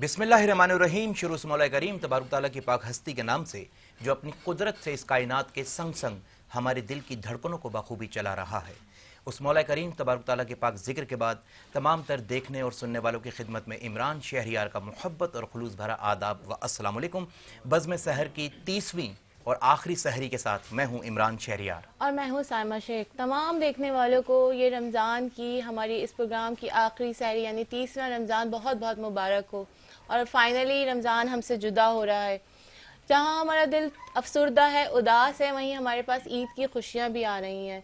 बिस्मिल्लाहिर्रहमानिर्रहीम। शुरू से मौला करीम तबारक तआला की पाक हस्ती के नाम से जो अपनी कुदरत से इस कायनात के संग संग हमारे दिल की धड़कनों को बखूबी चला रहा है। उस मौला करीम तबारक तआला के पाक जिक्र के बाद तमाम तर देखने और सुनने वालों की खिदमत में इमरान शहरियार का मोहब्बत और खुलूस भरा आदाब व अस्सलाम वालेकुम। बज़्म सहर की 30वीं और आखिरी सहरी के साथ मैं हूँ इमरान शहरियार और मैं हूँ साइमा शेख। तमाम देखने वालों को ये रमज़ान की हमारी इस प्रोग्राम की आखिरी सहरी यानी 30वां रमज़ान बहुत बहुत मुबारक हो। और फाइनली रमज़ान हमसे जुदा हो रहा है। जहाँ हमारा दिल अफसरदा है, उदास है, वहीं हमारे पास ईद की खुशियाँ भी आ रही हैं।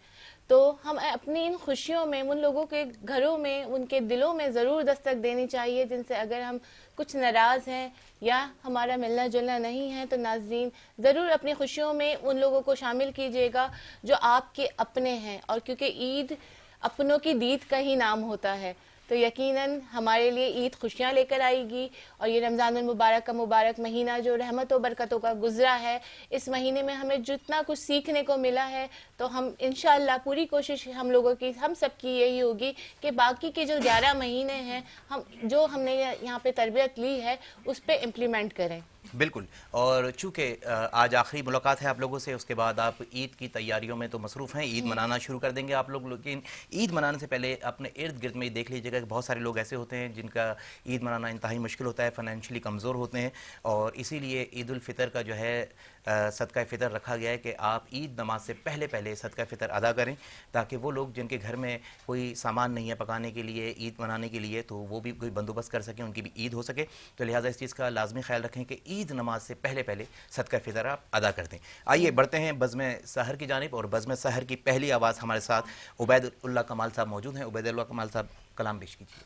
तो हम अपनी इन खुशियों में उन लोगों के घरों में, उनके दिलों में ज़रूर दस्तक देनी चाहिए जिनसे अगर हम कुछ नाराज़ हैं या हमारा मिलना जुलना नहीं है, तो नाज़रीन ज़रूर अपनी खुशियों में उन लोगों को शामिल कीजिएगा जो आपके अपने हैं। और क्योंकि ईद अपनों की दीद का ही नाम होता है, तो यकीनन हमारे लिए ईद खुशियाँ लेकर आएगी। और ये रमज़ान मुबारक का मुबारक महीना जो रहमत व बरकतों का गुज़रा है, इस महीने में हमें जितना कुछ सीखने को मिला है, तो हम इंशाअल्लाह पूरी कोशिश हम लोगों की, हम सब की यही होगी कि बाकी के जो 11 महीने हैं, हम जो हमने यहाँ पे तरबियत ली है उस पर इम्प्लीमेंट करें। बिल्कुल। और चूँकि आज आखिरी मुलाकात है आप लोगों से, उसके बाद आप ईद की तैयारियों में तो मसरूफ़ हैं, ईद मनाना शुरू कर देंगे आप लोग। लेकिन ईद मनाने से पहले अपने इर्द गिर्द में देख लीजिएगा कि बहुत सारे लोग ऐसे होते हैं जिनका ईद मनाना इंतहाई मुश्किल होता है, फ़ाइनेंशियली कमज़ोर होते हैं। और इसीलिए ईद उल फ़ितर का जो है सदका फ़ितर रखा गया है कि आप ईद नमाज से पहले पहले सदका फ़ितर अदा करें, ताकि वो लोग जिनके घर में कोई सामान नहीं है पकाने के लिए, ईद मनाने के लिए, तो वो भी कोई बंदोबस्त कर सकें, उनकी भी ईद हो सके। तो लिहाजा इस चीज़ का लाजमी ख्याल रखें कि ईद नमाज से पहले पहले सदका फ़ितर आप अदा कर दें। आइए बढ़ते हैं बज़्म सहर की जानिब। और बज़्म सहर की पहली आवाज़ हमारे साथ उबैदुल्लाह कमाल साहब मौजूद हैं। उबैदुल्लाह कमाल साहब, कलाम पेश कीजिए।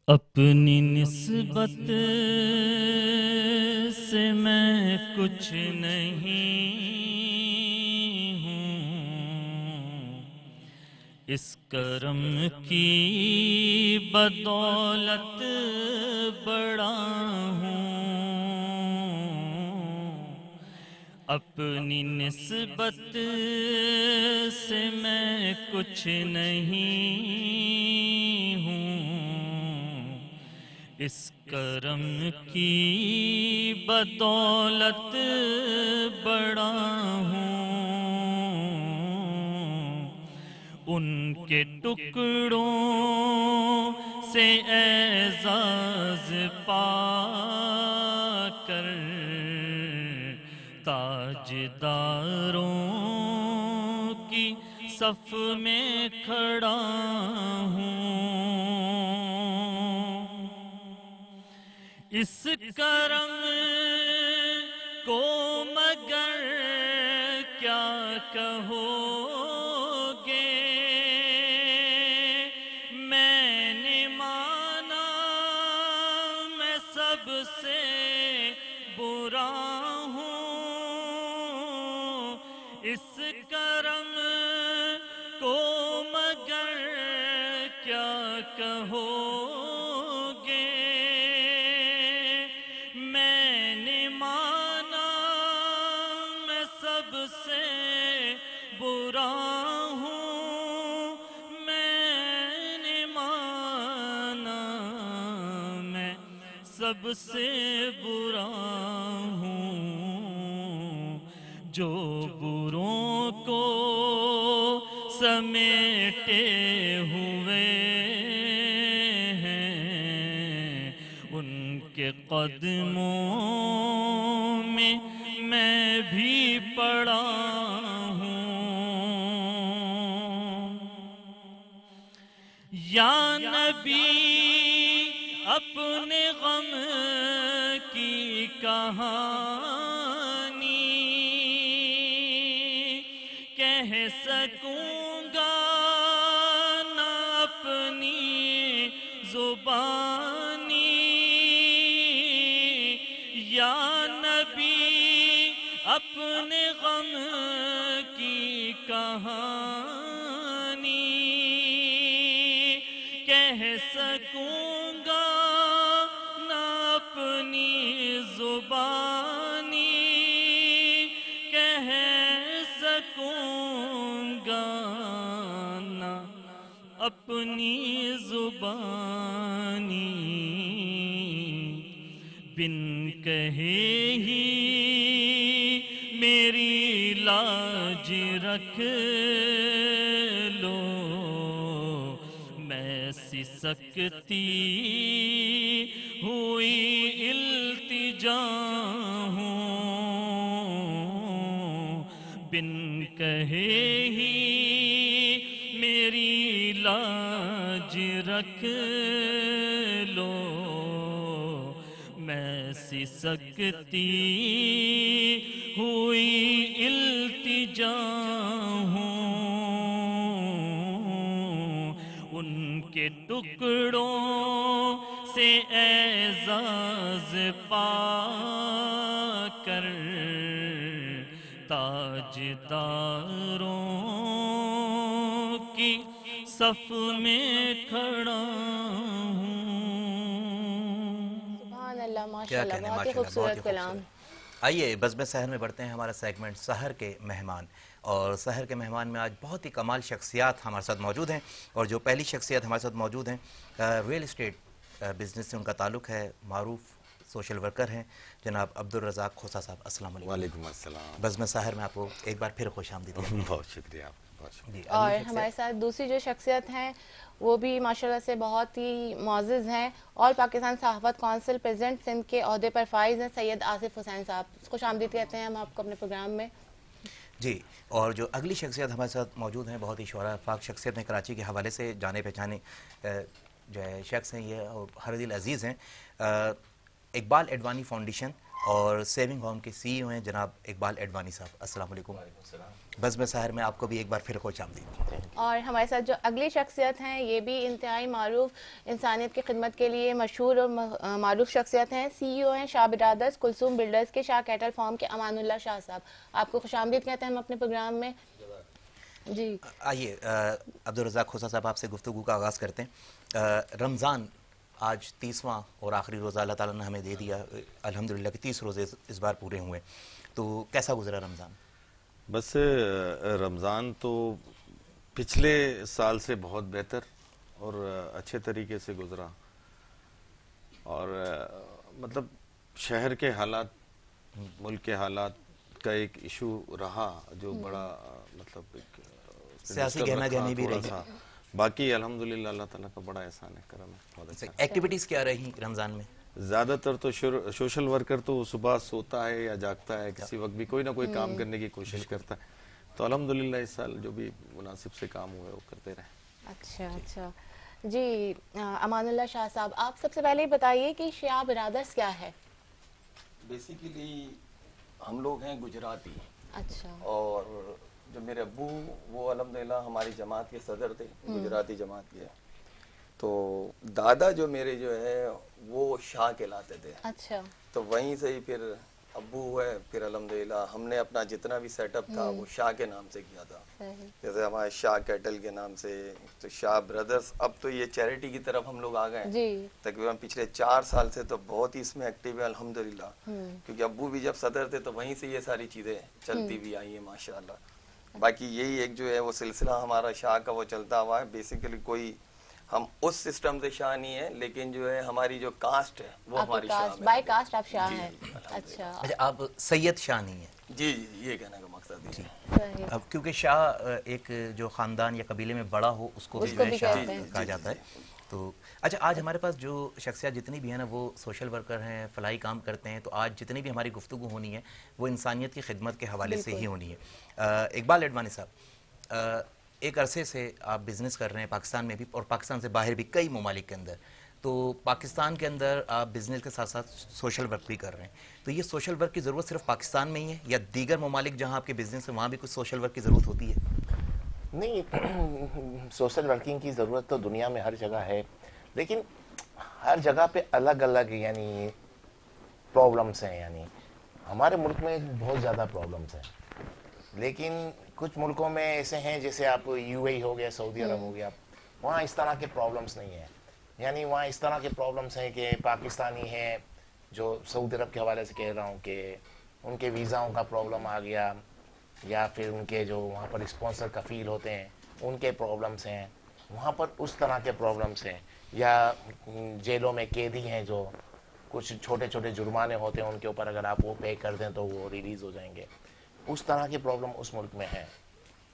अपनी निस्बत से मैं कुछ नहीं हूँ, इस करम की बदौलत बड़ा हूँ। अपनी निस्बत से मैं कुछ नहीं हूँ, इस करम की बदौलत बड़ा हूँ। उनके टुकड़ों से एजाज पाकर ताजदारों की सफ में खड़ा हूँ। इस करम को मगर क्या कहोगे, मैंने माना मैं सबसे बुरा हूँ। इस करम को मगर क्या कहोगे, मैंने माना मैं सबसे बुरा हूँ। मैंने माना मैं सबसे बुरा हूँ। जो बुरों को समेटे हुए हैं, उनके कदमों में मैं भी पड़ा हूँ। या नबी अपने गम की कहानी कह सकूंगा ना अपनी जुबानी। या नबी अपने गम की कहानी कह सकूंगा ना अपनी जुबानी, कह सकूंगा ना اپنی زبانی بن کہے ہی میری لاج رکھ لو میں سسکتی ہوئی التجا ہوں بن کہے ہی میری لاج رکھ لو میں سسکتی ہوئی التجا ہوں ان کے ٹکڑوں سے اعزاز پا کر تاجداروں کی صف میں کھڑا ہوں۔ سبحان اللہ، ماشاء کیا اللہ، کہنے، بہت ہی ماشاء اللہ، بہت خوبصورت ہی کلام۔ خوبصورت۔ آئیے بزم سحر میں بڑھتے ہیں، ہمارا سیگمنٹ سحر کے مہمان، اور سحر کے مہمان میں آج بہت ہی کمال شخصیات ہمارے ساتھ موجود ہیں، اور جو پہلی شخصیت ہمارے ساتھ موجود ہیں ریل اسٹیٹ بزنس سے ان کا تعلق ہے، معروف سوشل ورکر ہیں جناب عبدالرزاق کھوسا صاحب۔ السلام علیکم۔ وعلیکم السلام۔ بزم سحر میں آپ کو ایک بار پھر خوش آمدید ہے۔ بہت شکریہ آپ کا، بہت شکریہ۔ جی، اور اگلی شخصیت؟ ہمارے ساتھ دوسری جو شخصیت ہیں وہ بھی ماشاءاللہ سے بہت ہی معزز ہیں، اور پاکستان صحافت کونسل پریزیڈنٹ سندھ کے عہدے پر فائز ہیں، سید آصف حسین صاحب۔ خوش آمدید کہتے ہیں ہم آپ کو اپنے پروگرام میں۔ جی، اور جو اگلی شخصیت ہمارے ساتھ موجود ہیں، بہت ہی شعراء پاک شخصیت ہیں، کراچی کے حوالے سے جانے پہچانے جو ہے شخص ہیں، یہ اور ہر دل عزیز ہیں، اقبال اڈوانی فاؤنڈیشن اور سیونگ ہوم کے سی ای او ہیں جناب اقبال اڈوانی صاحب۔ السلام علیکم۔ بزم سحر میں آپ کو بھی ایک بار پھر خوش آمدید۔ اور ہمارے ساتھ جو اگلی شخصیت ہیں یہ بھی انتہائی معروف، انسانیت کی خدمت کے لیے مشہور اور معروف شخصیت ہیں، سی ای او ہیں شاہ برادرز کلثوم بلڈرز کے، شاہ کیٹل فارم کے امان اللہ شاہ صاحب۔ آپ کو خوش آمدید کہتے ہیں ہم اپنے پروگرام میں۔ جی آئیے عبدالرزاق کھوسا صاحب آپ سے گفتگو کا آغاز کرتے ہیں۔ رمضان آج 30واں اور آخری روزہ اللہ تعالیٰ نے ہمیں دے دیا، الحمدللہ کہ 30 روزے اس بار پورے ہوئے، تو کیسا گزرا رمضان؟ بس رمضان تو پچھلے سال سے بہت بہتر اور اچھے طریقے سے گزرا، اور مطلب شہر کے حالات، ملک کے حالات کا ایک ایشو رہا جو بڑا مطلب ایک سیاسی گہما گہمی بھی تھوڑا رہی۔ سا، باقی الحمدللہ اللہ تعالیٰ کا بڑا احسان ہے، کرم ہے، بہت اچھا۔ ایکٹیویٹیز کیا رہی رمضان میں؟ زیادہ تر تو سوشل ورکر تو صبح سوتا ہے یا جاگتا ہے، کسی وقت بھی کوئی نہ کوئی کام کرنے کی کوشش کرتا ہے، تو الحمدللہ اس سال جو بھی مناسب سے کام ہوئے وہ کرتے رہے۔ اچھا اچھا جی، امان اللہ شاہ صاحب آپ سب سے پہلے بتائیے کہ شاہ برادرز کیا ہے؟ بیسیکلی ہم لوگ ہیں گجراتی، اچھا، اور جو میرے ابو وہ الحمدللہ ہماری جماعت کے صدر تھے، گجراتی جماعت کے، تو دادا جو میرے جو ہے وہ شاہ کہلاتے تھے، اچھا، تو وہیں سے ہی پھر ابو ہے، پھر الحمدللہ ہم نے اپنا جتنا بھی سیٹ اپ تھا وہ شاہ کے نام سے کیا تھا، صحیح، جیسے ہمارے شاہ کیٹل کے نام سے، تو شاہ بردرز، اب تو یہ چیریٹی کی طرف ہم لوگ آ گئے ہیں، جی، تقریباً پچھلے 4 سال سے تو بہت ہی اس میں ایکٹیو ہے الحمدللہ، کیونکہ ابو بھی جب صدر تھے تو وہیں سے یہ ساری چیزیں چلتی بھی آئی ہیں ماشاءاللہ۔ باقی یہی ایک جو ہے وہ سلسلہ ہمارا شاہ کا وہ چلتا ہوا ہے، بیسیکلی کوئی ہم اس سسٹم سے شاہ نہیں ہے، لیکن جو ہے ہماری جو کاسٹ ہے وہ آپ ہماری کی شاہ کاسٹ، میں بائی کاسٹ آپ شاہ جی، ہیں، جی، الحمدللہ۔ اچھا، اچھا، آپ سید شاہ نہیں ہیں؟ جی جی، یہ کہنے کا مقصد ہے۔ صحیح، اب کیونکہ شاہ ایک جو خاندان یا قبیلے میں بڑا ہو اس کو بھی اس جو کو ہے بھی شاہ کہتے ہیں۔ کہا جاتا ہے، تو اچھا آج ہمارے پاس جو شخصیات جتنی بھی ہیں نا وہ سوشل ورکر ہیں، فلاحی کام کرتے ہیں، تو آج جتنی بھی ہماری گفتگو ہونی ہے وہ انسانیت کی خدمت کے حوالے سے ہی ہونی ہے۔ اقبال اڈوانی صاحب، ایک عرصے سے آپ بزنس کر رہے ہیں پاکستان میں بھی اور پاکستان سے باہر بھی کئی ممالک کے اندر، تو پاکستان کے اندر آپ بزنس کے ساتھ ساتھ سوشل ورک بھی کر رہے ہیں، تو یہ سوشل ورک کی ضرورت صرف پاکستان میں ہی ہے یا دیگر ممالک جہاں آپ کے بزنس ہے وہاں بھی کچھ سوشل ورک کی ضرورت ہوتی ہے؟ نہیں، سوشل ورکنگ کی ضرورت تو دنیا میں ہر جگہ ہے، لیکن ہر جگہ پہ الگ الگ یعنی پرابلمس ہیں، یعنی ہمارے ملک میں بہت زیادہ پرابلمس ہیں، لیکن کچھ ملکوں میں ایسے ہیں جیسے آپ یو اے ہو گیا، سعودی عرب ہو گیا، وہاں اس طرح کے پرابلمس نہیں ہیں، یعنی وہاں اس طرح کے پرابلمس ہیں کہ پاکستانی ہیں جو سعودی عرب کے حوالے سے کہہ رہا ہوں کہ ان کے ویزاؤں کا پرابلم آ گیا، یا پھر ان کے جو وہاں پر اسپانسر کفیل ہوتے ہیں ان کے پرابلمس ہیں، वहाँ पर उस तरह के प्रॉब्लम्स हैं, या जेलों में कैदी हैं जो कुछ छोटे छोटे जुर्माने होते हैं उनके ऊपर अगर आप वो पे कर दें तो वो रिलीज़ हो जाएंगे, उस तरह की प्रॉब्लम उस मुल्क में है।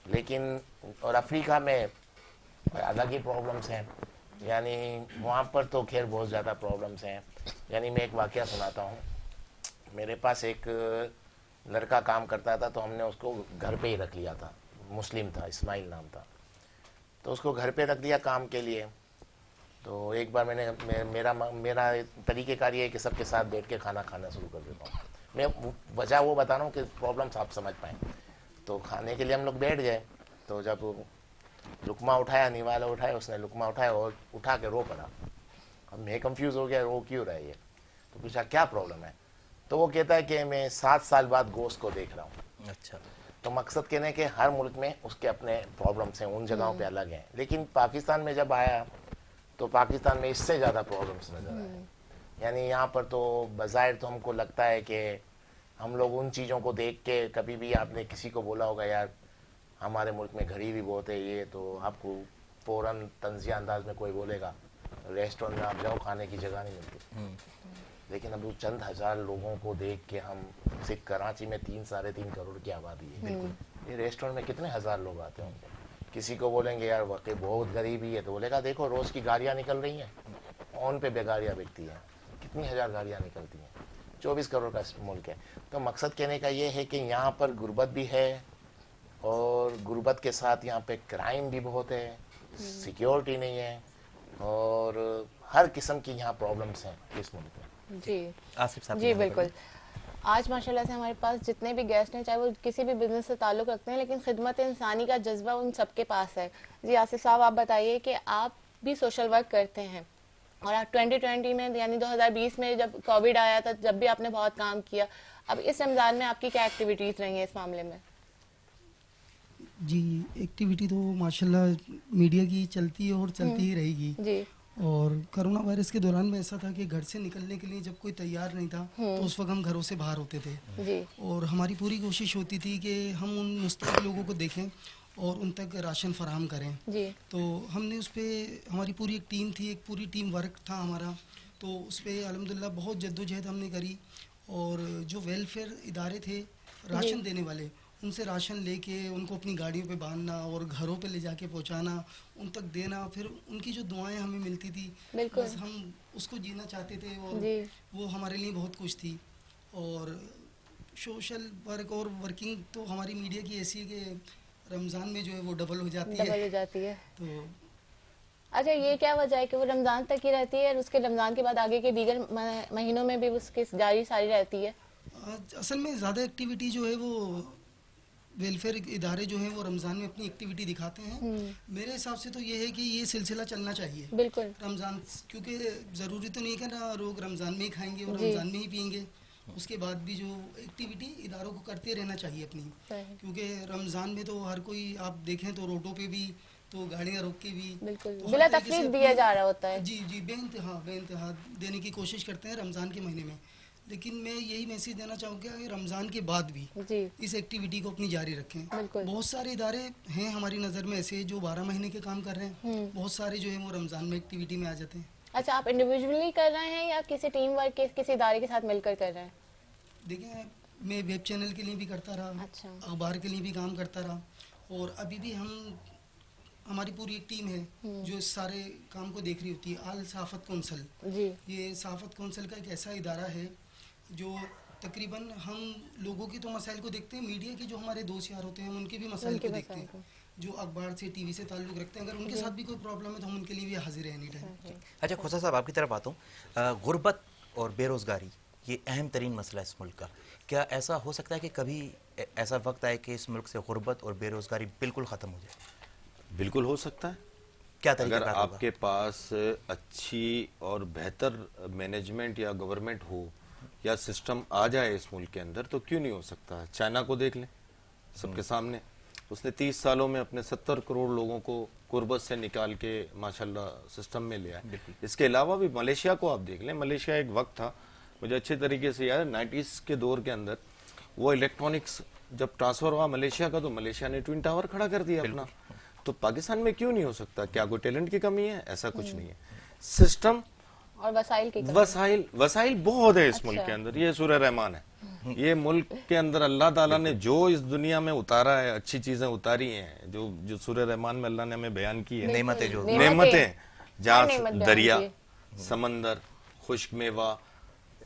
लेकिन और अफ्रीका में अलग ही प्रॉब्लम्स हैं, यानी वहाँ पर तो खैर बहुत ज़्यादा प्रॉब्लम्स हैं। यानी मैं एक वाक़या सुनाता हूँ। मेरे पास एक लड़का काम करता था, तो हमने उसको घर पे ही रख लिया था, मुस्लिम था, इस्माइल नाम था, तो उसको घर पे रख दिया काम के लिए। तो एक बार मेरा तरीक़ेकार ये है कि सबके साथ बैठ के खाना खाना शुरू कर देता हूँ। मैं वजह वो बता रहा हूँ कि प्रॉब्लम्स आप समझ पाएँ। तो खाने के लिए हम लोग बैठ गए, तो जब लुकमा उठाया, निवाला उठाया, उसने लुकमा उठाया और उठा के रो पड़ा। अब मैं कंफ्यूज हो गया, रो क्यों रहा है ये? तो पूछा क्या प्रॉब्लम है? तो वो कहता है कि मैं 7 साल बाद गोश्त को देख रहा हूँ। अच्छा। तो मकसद कहने के हर मुल्क में उसके अपने प्रॉब्लम्स हैं, उन जगहों पे अलग हैं। लेकिन पाकिस्तान में जब आया तो पाकिस्तान में इससे ज़्यादा प्रॉब्लम्स नज़र आए। यानी यहाँ पर तो बज़ाहिर तो हमको लगता है कि हम लोग उन चीज़ों को देख के, कभी भी आपने किसी को बोला होगा यार हमारे मुल्क में गरीबी बहुत है ये, तो आपको फ़ौरन तंज़िया अंदाज में कोई बोलेगा रेस्टोरेंट में आप जाओ खाने की जगह नहीं मिलती। लेकिन अब चंद हज़ार लोगों को देख के, हम सिर्फ कराची में 3-3.5 करोड़ की आबादी है, ये रेस्टोरेंट में कितने हज़ार लोग आते होंगे। किसी को बोलेंगे यार वाकई बहुत गरीबी है, तो बोलेगा देखो रोज़ की गाड़ियाँ निकल रही हैं, ऑन पे बेगाड़ियाँ बिकती हैं, कितनी हज़ार गाड़ियाँ निकलती हैं। 24 करोड़ का मुल्क है। तो मकसद कहने का ये है कि यहाँ पर गुर्बत भी है, और गुर्बत के साथ यहाँ पे क्राइम भी बहुत है, सिक्योरिटी नहीं है, और हर किस्म की यहाँ प्रॉब्लम्स हैं इस मुल्क में। जी आसिफ साहब जी बिल्कुल। आज माशाल्लाह से हमारे पास जितने भी गेस्ट हैं, चाहे वो किसी भी बिजनेस से ताल्लुक़ रखते हैं, लेकिन खिदमत इंसानी का जज्बा उन सबके पास है। जी आसिफ साहब, आप बताइए कि आप भी सोशल वर्क करते हैं, और आप 2020 में यानी 2020 में जब कोविड आया था, जब भी आपने बहुत काम किया, अब इस रमज़ान में आपकी क्या एक्टिविटीज़ रही हैं इस मामले में? जी, एक्टिविटी तो माशाल्लाह मीडिया की चलती है और चलती ही रहेगी। जी। और कोरोना वायरस के दौरान में ऐसा था कि घर से निकलने के लिए जब कोई तैयार नहीं था तो उस वक्त हम घरों से बाहर होते थे। जी। और हमारी पूरी कोशिश होती थी कि हम उन मुस्तहिक लोगों को देखें और उन तक राशन फराहम करें। जी। तो हमने उस पर, हमारी पूरी एक टीम थी, एक पूरी टीम वर्क था हमारा, तो उस पर अल्हम्दुलिल्लाह बहुत जद्दोजहद हमने करी। और जो वेलफेयर इदारे थे राशन देने वाले, उनसे राशन लेके उनको अपनी गाड़ियों पे बांधना और घरों पे ले जाके पहुंचाना, उन तक देना, फिर उनकी जो दुआएं हमें मिलती थी, बस हम उसको जीना चाहते थे, और वो हमारे लिए बहुत कुछ थी। और सोशल वर्क और वर्किंग तो हमारी मीडिया की ऐसी है कि रमज़ान में जो है वो डबल हो जाती है। तो अच्छा, ये क्या वजह है कि वो रमज़ान तक ही रहती है और उसके रमज़ान के बाद आगे के दीगर महीनों में भी उसकी जारी सारी रहती है? असल में ज़्यादा एक्टिविटी जो है वो वेलफेयर इदारे जो हैं वो रमज़ान में अपनी एक्टिविटी दिखाते हैं। मेरे हिसाब से तो ये है कि ये सिलसिला चलना चाहिए बिल्कुल रमज़ान, क्योंकि ज़रूरी तो नहीं है कि ना लोग रमज़ान में ही खाएंगे और रमज़ान में ही पियेंगे, उसके बाद भी जो एक्टिविटी इदारों को करते रहना चाहिए अपनी, क्योंकि रमज़ान में तो हर कोई, आप देखें तो रोडों पे भी तो गाड़ियाँ रोक के भी बिल्कुल तो बिला तकलीफ दिया जा रहा होता है। जी जी, बेइंतहा देने की कोशिश करते हैं रमज़ान के महीने में। लेकिन मैं यही मैसेज देना चाहूँगा कि रमज़ान के बाद भी इस एक्टिविटी को अपनी जारी रखें। बहुत सारे इदारे हैं हमारी नज़र में ऐसे जो 12 महीने के काम कर रहे हैं, बहुत सारे जो है वो रमज़ान में एक्टिविटी में आ जाते हैं। अच्छा, आप इंडिविजुअली कर रहे हैं या किसी टीम वर्क के किसी इदारे के साथ मिलकर कर रहे हैं? देखिए, मैं वेब चैनल के लिए भी करता रहा, अखबार के लिए भी काम करता रहा, और अभी भी हमारी पूरी एक टीम है जो इस सारे काम को देख रही होती है। आल सहाफ़त कौंसल, ये सहाफ़त कौंसल का एक ऐसा इदारा है जो तकरीबन हम लोगों की तो मसाइल को देखते हैं, मीडिया के जो हमारे दोस्त यार होते हैं उनके भी मसाइल को देखते हैं, जो अखबार से टीवी से ताल्लुक़ रखते हैं। अगर उनके साथ भी कोई प्रॉब्लम है तो हम उनके लिए भी हाजिर हैं एनी टाइम। अच्छा खोसा साहब, आपकी तरफ आता हूँ। गुर्बत और बेरोज़गारी ये अहम तरीन मसला है इस मुल्क का। क्या ऐसा हो सकता है कि कभी ऐसा वक्त आए कि इस मुल्क से गुर्बत और बेरोज़गारी बिल्कुल ख़त्म हो जाए? बिल्कुल हो सकता है। क्या अगर आपके पास अच्छी और बेहतर मैनेजमेंट या गवर्नमेंट हो या सिस्टम आ जाए इस मुल्क के अंदर, तो क्यों नहीं हो सकता। चाइना को देख लें, सबके सामने उसने 30 सालों में अपने 70 करोड़ लोगों को गुर्बत से निकाल के माशाल्लाह सिस्टम में लिया है। इसके अलावा भी मलेशिया को आप देख लें। मलेशिया एक वक्त था, मुझे अच्छे तरीके से याद है, 90s के दौर के अंदर वो इलेक्ट्रॉनिक्स जब ट्रांसफर हुआ मलेशिया का, तो मलेशिया ने ट्विन टावर खड़ा कर दिया अपना। تو پاکستان میں کیوں نہیں ہو سکتا؟ کیا کوئی ٹیلنٹ کی کمی ہے؟ ایسا کچھ نہیں ہے. سسٹم اور وسائل کی وسائل بہت ہے اس ملک کے اندر. یہ سورہ رحمان ہے. یہ ملک کے اندر اللہ تعالیٰ نے جو اس دنیا میں اتارا ہے, اچھی چیزیں اتاری ہیں, جو سورہ رحمان میں اللہ نے ہمیں بیان کی ہے, نعمتیں, جہاں دریا, سمندر, خشک میوہ,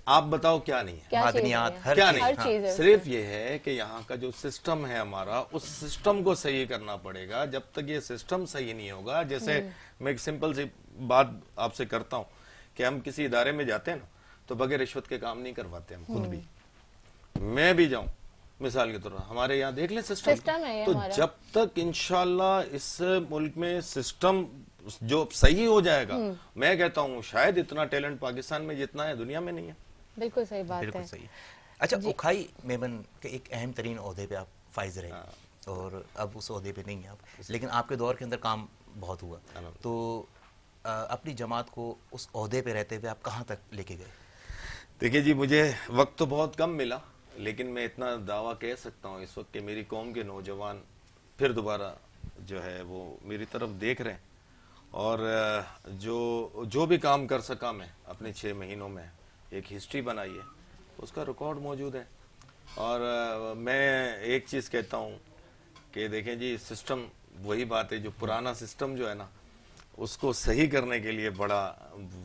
آپ بتاؤ کیا نہیں ہے؟ معدنیات, کیا نہیں. صرف یہ ہے کہ یہاں کا جو سسٹم ہے ہمارا, اس سسٹم کو صحیح کرنا پڑے گا. جب تک یہ سسٹم صحیح نہیں ہوگا, جیسے میں ایک سمپل سی بات آپ سے کرتا ہوں کہ ہم کسی ادارے میں جاتے ہیں نا, تو بغیر رشوت کے کام نہیں کرواتے ہم خود بھی. میں بھی جاؤں مثال کے طور پر, ہمارے یہاں دیکھ لیں سسٹم ہے. تو جب تک انشاءاللہ اس ملک میں سسٹم جو صحیح ہو جائے گا, میں کہتا ہوں شاید اتنا ٹیلنٹ پاکستان میں جتنا ہے دنیا میں نہیں ہے. بالکل صحیح بات ہے. بالکل صحیح. اچھا, اکھائی میمن کے ایک اہم ترین عہدے پہ آپ فائز رہے, اور اب اس عہدے پہ نہیں ہیں آپ, لیکن آپ کے دور کے اندر کام بہت ہوا. تو اپنی جماعت کو اس عہدے پہ رہتے ہوئے آپ کہاں تک لے کے گئے؟ دیکھیے جی, مجھے وقت تو بہت کم ملا, لیکن میں اتنا دعویٰ کہہ سکتا ہوں اس وقت کہ میری قوم کے نوجوان پھر دوبارہ جو ہے وہ میری طرف دیکھ رہے ہیں, اور جو بھی کام کر سکا میں اپنے 6 مہینوں میں, ایک ہسٹری بنائی ہے, اس کا ریکارڈ موجود ہے. اور میں ایک چیز کہتا ہوں کہ دیکھیں جی, سسٹم وہی بات ہے, جو پرانا سسٹم جو ہے نا, اس کو صحیح کرنے کے لیے بڑا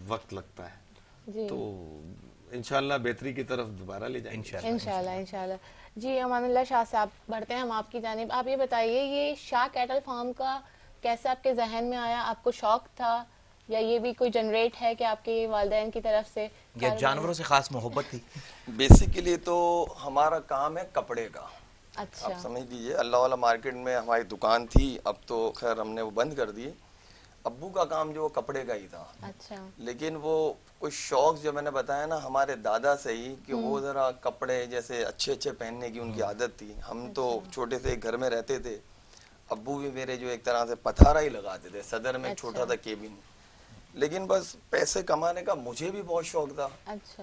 وقت لگتا ہے. تو انشاءاللہ بہتری کی طرف دوبارہ لے جائیں گے انشاءاللہ. جی امان اللہ شاہ صاحب, بڑھتے ہیں ہم آپ کی جانب. آپ یہ بتائیے, یہ شاہ کیٹل فارم کا کیسے آپ کے ذہن میں آیا؟ آپ کو شوق تھا یا یہ بھی کوئی جنریٹ ہے کہ آپ کے والدین کی طرف سے, یا جانوروں سے خاص محبت تھی؟ بیسیکلی تو ہمارا کام ہے کپڑے کا. اچھا, آپ سمجھ لیجیے, اللہ والا مارکیٹ میں ہماری دکان تھی, اب تو خیر ہم نے وہ بند کر دی. ابو کا کام جو وہ کپڑے کا ہی تھا. اچھا, لیکن وہ کچھ شوق جو میں نے بتایا نا ہمارے دادا سے ہی, کہ وہ ذرا کپڑے جیسے اچھے اچھے پہننے کی ان کی عادت تھی. ہم تو چھوٹے سے ایک گھر میں رہتے تھے, ابو بھی میرے جو ایک طرح سے پتھارا ہی لگاتے تھے, صدر میں چھوٹا تھا کیبن, لیکن بس پیسے کمانے کا مجھے بھی بہت شوق تھا.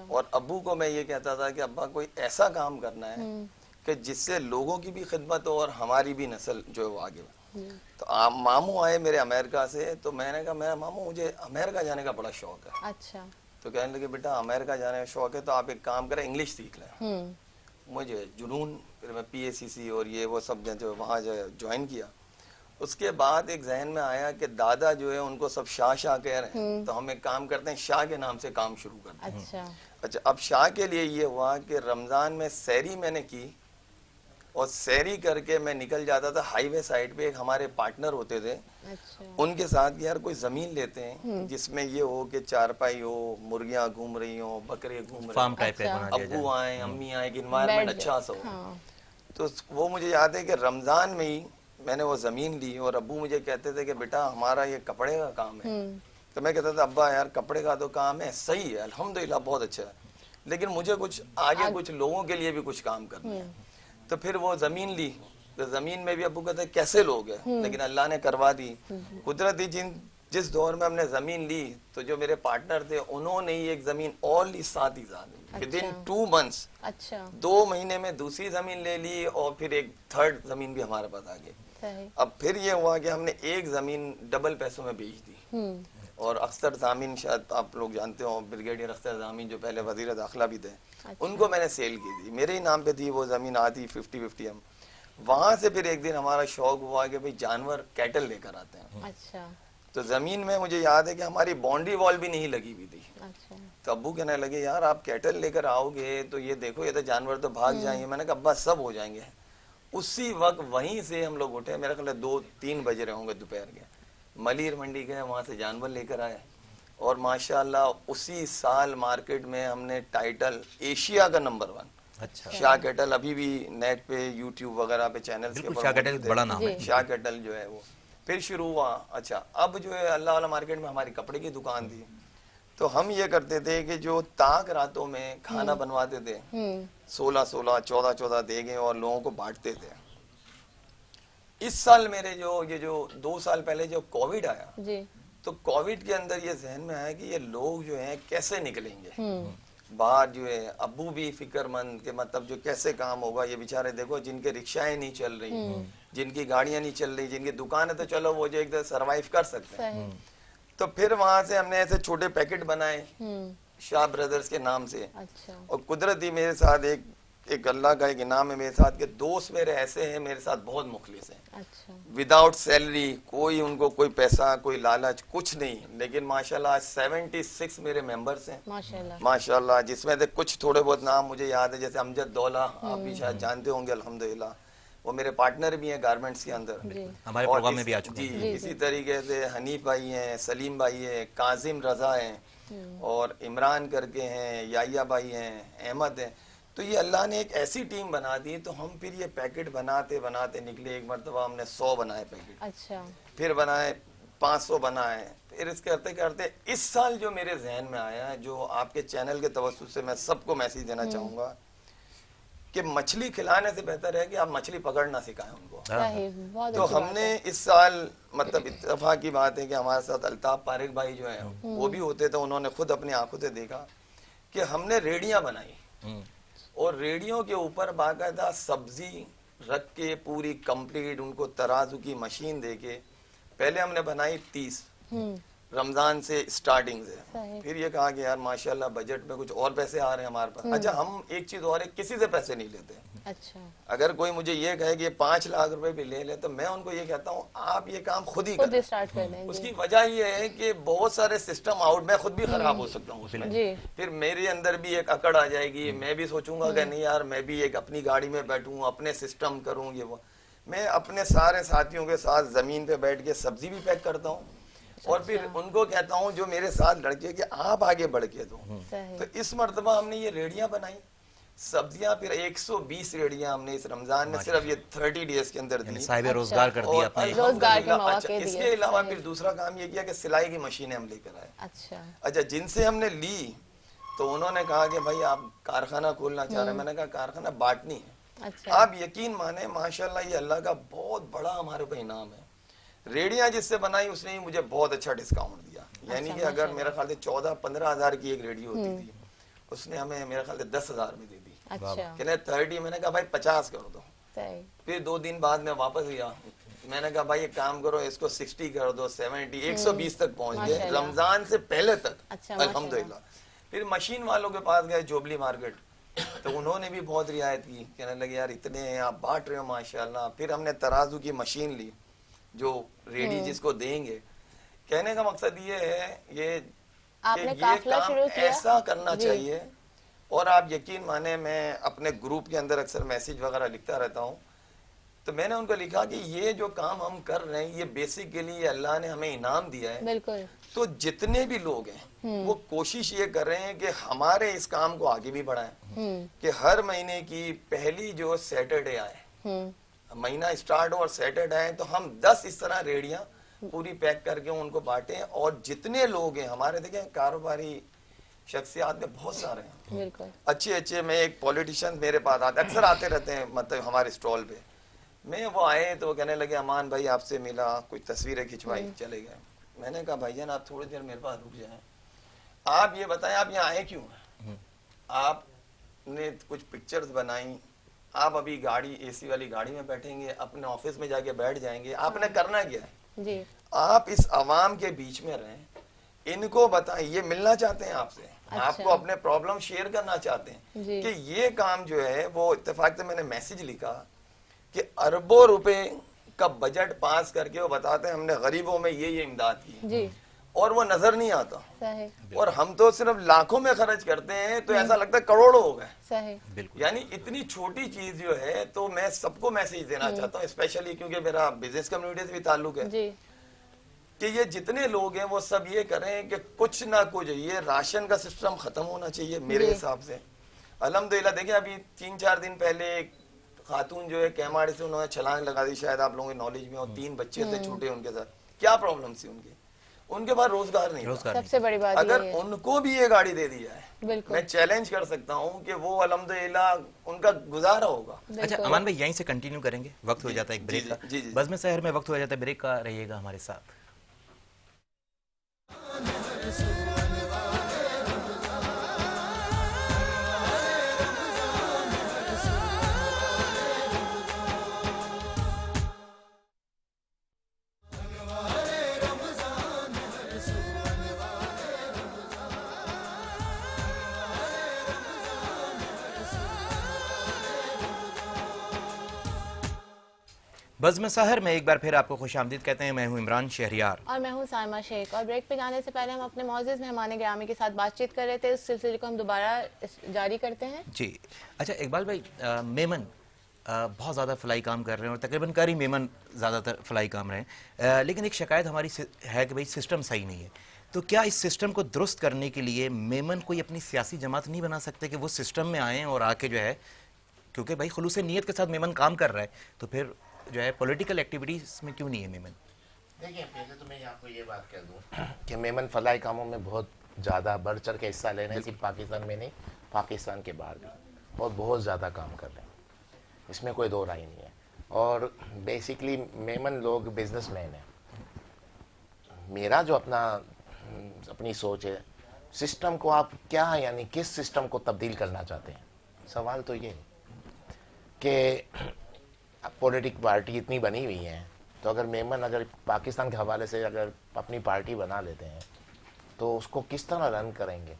اور ابو کو میں یہ کہتا تھا کہ ابا کوئی ایسا کام کرنا ہے کہ جس سے لوگوں کی بھی خدمت ہو اور ہماری بھی نسل جو ہے وہ آگے بڑھے. تو ماموں آئے میرے امریکہ سے, تو میں نے کہا میرا ماموں مجھے امریکہ جانے کا بڑا شوق ہے. اچھا, تو کہنے لگے بیٹا امریکہ جانے کا شوق ہے تو آپ ایک کام کریں, انگلش سیکھ لیں. مجھے جنون, پھر میں PACC اور یہ وہ سب جو وہاں جوائن کیا. اس کے بعد ایک ذہن میں آیا کہ دادا جو ہے ان کو سب شاہ شاہ کہہ رہے ہیں, تو ہم ایک کام کرتے ہیں, شاہ کے نام سے کام شروع کرتے ہیں. اچھا, اب شاہ کے لیے یہ ہوا کہ رمضان میں سحری میں نے کی, اور سحری کر کے میں نکل جاتا تھا ہائی وے سائڈ پہ. ایک ہمارے پارٹنر ہوتے تھے, ان کے ساتھ یار کوئی زمین لیتے ہیں جس میں یہ ہو کہ چارپائی ہو, مرغیاں گھوم رہی ہوں, بکرے گھوم رہے ہیں, ابو آئیں امی آئیں, کہ انوائرمنٹ اچھا سا ہو. تو وہ مجھے یاد ہے کہ رمضان میں ہی میں نے وہ زمین لی, اور ابو مجھے کہتے تھے کہ بیٹا ہمارا یہ کپڑے کا کام ہے. تو میں کہتا تھا ابا یار کپڑے کا تو کام ہے, صحیح ہے الحمدللہ بہت اچھا ہے, لیکن مجھے کچھ آگے کچھ لوگوں کے لیے بھی کچھ کام کرنا ہے. تو پھر وہ زمین لی, تو زمین میں بھی ابو کہتے کیسے لوگ ہیں, لیکن اللہ نے کروا دی. قدرتی جس دور میں ہم نے زمین لی, تو جو میرے پارٹنر تھے انہوں نے ہی ایک زمین اور لی 7 ہزار ودن 2 months. 2 مہینے میں دوسری زمین لے لی, اور پھر ایک 3rd زمین بھی ہمارے پاس آ گئی. اب پھر یہ ہوا کہ ہم نے ایک زمین ڈبل پیسوں میں بیچ دی. اور اختر ضامن, شاید آپ لوگ جانتے ہو, بریگیڈیئر اختر ضامن جو پہلے وزیر داخلہ بھی تھے, ان کو میں نے سیل کی تھی. میرے ہی نام پہ تھی وہ زمین, آتی 50-50 ہم. وہاں سے پھر ایک دن ہمارا شوق ہوا کہ بھئی جانور کیٹل لے کر آتے ہیں. تو زمین میں مجھے یاد ہے کہ ہماری باؤنڈری وال بھی نہیں لگی ہوئی تھی. تو ابو کہنے لگے یار آپ کیٹل لے کر آؤ گے تو یہ دیکھو, یہ تو جانور تو بھاگ جائیں گے. میں نے کہا ابا سب ہو جائیں گے. اسی وقت وہیں سے ہم لوگ اٹھے, میرا خیال ہے 2-3 بج رہے ہوں گے دوپہر کے, ملیر منڈی گئے, وہاں سے جانور لے کر آئے. اور ماشاءاللہ اسی سال مارکیٹ میں ہم نے ٹائٹل ایشیا کا نمبر 1 شاہ کیٹل, ابھی بھی نیٹ پہ یوٹیوب وغیرہ پہ چینلز کے شاہ کیٹل بڑا نام ہے, شاہ کیٹل جو ہے وہ پھر شروع ہوا. اچھا, اب جو ہے اللہ والا مارکیٹ میں ہماری کپڑے کی دکان تھی, تو ہم یہ کرتے تھے کہ جو تاک راتوں میں کھانا بنواتے تھے, 16 14 دیگیں, اور لوگوں کو بانٹتے تھے. اس سال میرے یہ جو 2 سال پہلے جو کووڈ آیا, تو کووڈ کے اندر یہ ذہن میں آیا کہ یہ لوگ جو ہیں کیسے نکلیں گے. बाहर जो है अब्बू भी फिक्रमंद के मतलब जो कैसे काम होगा, ये बेचारे देखो जिनके रिक्शाएं नहीं चल रही, जिनकी गाड़ियां नहीं चल रही, जिनकी दुकानें तो चलो वो जो एकदम सरवाइव कर सकते हैं। तो फिर वहां से हमने ऐसे छोटे पैकेट बनाए शाह ब्रदर्स के नाम से। अच्छा। और कुदरती मेरे साथ एक अल्लाह का एक इनाम है मेरे साथ के दोस्त मेरे ऐसे हैं, मेरे साथ बहुत मुखलिस हैं। अच्छा। विदाउट सैलरी, कोई उनको कोई पैसा कोई लालच कुछ नहीं, लेकिन माशाल्लाह 76 मेरे मेंबर्स हैं माशाल्लाह माशाल्लाह, जिसमें से कुछ थोड़े बहुत नाम मुझे याद है, जैसे अमजद दौला, आप भी शायद जानते होंगे अल्हम्दुलिल्लाह, वो मेरे पार्टनर भी हैं गारमेंट्स के अंदर, हमारे और प्रोग्राम में भी आ चुके हैं। जी, इसी तरीके से हनीफ भाई हैं, सलीम भाई हैं, काजिम रजा हैं, और इमरान करके हैं, याया भाई हैं, अहमद हैं। तो ये अल्लाह ने एक ऐसी टीम बना दी, तो हम फिर ये पैकेट बनाते बनाते निकले। एक मरतबा हमने 100 बनाए पैकेट, अच्छा। फिर बनाए 500 बनाए, फिर इस करते करते इस साल जो मेरे जहन में आया है, जो आपके चैनल के तवज्जुह से मैं सबको मैसेज देना चाहूँगा कि मछली खिलाने से बेहतर है कि आप मछली पकड़ना सिखाएं उनको। सही, बहुत तो अच्छी बात हमने है। इस साल मतलब इत्तेफाक की बात है कि हमारे साथ अल्ताफ पारिक भाई जो हैं वो भी होते, तो उन्होंने खुद अपनी आंखों से देखा कि हमने रेडियां बनाई, और रेडियो के ऊपर बाकायदा सब्जी रख के पूरी कंप्लीट उनको तराजू की मशीन देके पहले हमने बनाई 30 रमजान से स्टार्टिंग से। सही। फिर ये कहा कि यार माशाल्लाह बजट में कुछ और पैसे आ रहे हैं हमारे पास। अच्छा, हम एक चीज और है, किसी से पैसे नहीं लेते। अच्छा। अगर कोई मुझे ये कहे कि 5 लाख रुपए भी ले ले, तो मैं उनको ये कहता हूँ आप ये काम खुद ही खुद करें। स्टार्ट कर देंगे। उसकी वजह ये है कि बहुत सारे सिस्टम आउट, मैं खुद भी खराब हो सकता हूँ उसमें। जी। फिर मेरे अंदर भी एक अकड़ आ जाएगी, मैं भी सोचूंगा कि नहीं यार मैं भी एक अपनी गाड़ी में बैठूं, अपने सिस्टम करूं, ये वो। मैं अपने सारे साथियों के साथ जमीन पे बैठ के सब्जी भी पैक करता हूँ, और फिर उनको कहता हूँ जो मेरे साथ लड़के कि आप आगे बढ़ के दो। सही। तो इस मर्तबा हमने ये रेडियां बनाई, सब्जियां, फिर 120 रेडियां हमने इस रमजान में सिर्फ ये 30 डेज के अंदर दी। साहिब रोजगार कर दिया और आपने। रोजगार के अल्हम्दुलिल्लाह, मौके अच्छा, दिए। इसके अलावा सही। फिर दूसरा काम ये किया कि सिलाई की मशीनें हम लेकर आए। अच्छा। अच्छा, जिनसे हमने ली तो उन्होंने कहा कि भाई आप कारखाना खोलना चाह रहे हैं। मैंने कहा कारखाना बांटनी है। अच्छा। आप यकीन माने माशाल्लाह ये अल्लाह का बहुत बड़ा हमारे ऊपर इनाम है। रेडियां जिससे बनाई उसने ही मुझे बहुत अच्छा डिस्काउंट दिया, यानी कि अगर मेरा ख्याल से 14-15 हजार की एक रेडियो होती थी, उसने हमें मेरा ख्याल से 10,000 में दे दी। अच्छा। कहने 30, मैंने कहा भाई 50 कर दो। सही। फिर 2 दिन बाद में वापस गया, मैंने कहा भाई एक काम करो इसको 60 कर दो, 70, 120 तक पहुंच गए माशाल्लाह। रमजान से पहले तक। अच्छा, अल्हम्दुलिल्लाह। फिर मशीन वालों के पास गए जोबली मार्केट, तो उन्होंने भी बहुत रियायत की, कहने लगे यार इतने हैं आप बांट रहे हो माशाल्लाह। फिर हमने तराजू की मशीन ली जो रेडी जिसको देंगे। कहने का मकसद ये है ये आपने कि ये काफिला काम शुरू किया? ऐसा करना जी। चाहिए। और आप यकीन माने मैं अपने ग्रुप के अंदर अक्सर मैसेज वगैरह लिखता रहता हूँ, तो मैंने उनको लिखा कि ये जो काम हम कर रहे हैं ये बेसिकली अल्लाह ने हमें इनाम दिया है। बिल्कुल। तो जितने भी लोग हैं वो कोशिश ये कर रहे हैं कि हमारे इस काम को आगे भी बढ़ाएं, कि हर महीने की पहली जो सैटरडे आए, महीना स्टार्ट हो और सैटरडे आए, तो हम 10 इस तरह रेडियां पूरी पैक करके उनको बांटें। और जितने लोग हैं हमारे, देखें कारोबारी शख्सियात में बहुत सारे हैं बिल्कुल। अच्छे। मैं एक पॉलिटिशियन मेरे पास अक्सर आते रहते हैं, मतलब हमारे स्टॉल पे। मैं वो आए तो वो कहने लगे अमान भाई आपसे मिला, कुछ तस्वीरें खिंचवाई, चले गए। मैंने कहा भाईजान आप थोड़ी देर मेरे पास रुक जाएं, आप ये बताएं आप यहाँ आए क्यों हैं? आपने कुछ पिक्चर्स बनाई, आप अभी गाड़ी एसी वाली गाड़ी में बैठेंगे, अपने ऑफिस में जाके बैठ जाएंगे, आपने करना क्या है? जी। आप इस अवाम के बीच में रहें, इनको बताएं, ये मिलना चाहते हैं आपसे, आपको अपने प्रॉब्लम शेयर करना चाहते हैं जी। कि ये काम जो है वो इत्तेफाक से मैंने मैसेज लिखा कि अरबों रुपए का बजट पास करके वो बताते हैं हमने गरीबों में ये इमदाद की, जी। और वो नजर नहीं आता। सही। और हम तो सिर्फ लाखों में खर्च करते हैं, तो ऐसा लगता है करोड़ों हो गए। सही। बिल्कुल। यानी इतनी छोटी चीज जो है, तो मैं सबको मैसेज देना चाहता हूँ, स्पेशली क्योंकि मेरा बिजनेस कम्युनिटी से भी ताल्लुक है, जी। कि ये जितने लोग हैं वो सब ये करें कि कुछ ना कुछ ये राशन का सिस्टम खत्म होना चाहिए मेरे हिसाब से। अल्हम्दुलिल्लाह देखिए अभी 3-4 दिन पहले एक खातून जो है कैमाड़ी से उन्होंने छलांग लगा दी, शायद आप लोगों के नॉलेज में, और 3 बच्चे थे छोटे, उनके साथ क्या प्रॉब्लम थी उनके पास रोजगार नहीं था। सबसे बड़ी बात अगर ये है। उनको भी ये गाड़ी दे दी जाए, बिल्कुल। मैं चैलेंज कर सकता हूँ कि वो अल्हम्दुलिल्लाह उनका गुजारा होगा। अच्छा अमान भाई यहीं से कंटिन्यू करेंगे, वक्त हो जाता है एक ब्रेक का। जी, जी। बज़्म शहर में वक्त हो जाता है ब्रेक का, रहिएगा हमारे साथ। बज़्म सहर में एक बार फिर आपको खुश आमदीद कहते हैं। मैं हूं इमरान शहरियार और मैं हूं साइमा शेख। और ब्रेक पे जाने से पहले हम अपने मौजूद मेहमान गिरामी के साथ बातचीत कर रहे थे, उस सिलसिले को हम दोबारा जारी करते हैं। जी अच्छा इकबाल भाई, मेमन बहुत ज़्यादा फलाई काम कर रहे हैं और तकरीबन कारी मेमन ज़्यादातर फलाई काम रहे हैं, लेकिन एक शिकायत हमारी है कि भाई सिस्टम सही नहीं है। तो क्या इस सिस्टम को दुरुस्त करने के लिए मेमन कोई अपनी सियासी जमात नहीं बना सकते कि वो सिस्टम में आएँ और आके जो है, क्योंकि भाई खुलूस नीयत के साथ मेमन काम कर रहा है, तो फिर जो है पॉलिटिकल एक्टिविटीज़ में क्यों नहीं है मेमन? देखिए, पहले तो मैं आपको ये बात कह दूं कि मेमन फलाई कामों में बहुत ज़्यादा बढ़ चढ़ के हिस्सा ले रहे हैं, सिर्फ पाकिस्तान में नहीं, पाकिस्तान के बाहर भी और बहुत ज़्यादा काम कर रहे हैं, इसमें कोई दो राय नहीं है। और बेसिकली मेमन लोग बिजनेसमैन हैं। मेरा जो अपनी सोच है, सिस्टम को आप क्या यानी किस सिस्टम को तब्दील करना चाहते हैं? सवाल तो ये है कि पॉलिटिक पार्टी इतनी बनी हुई है, तो अगर मेमन अगर पाकिस्तान के हवाले से अगर अपनी पार्टी बना लेते हैं तो उसको किस तरह रन करेंगे?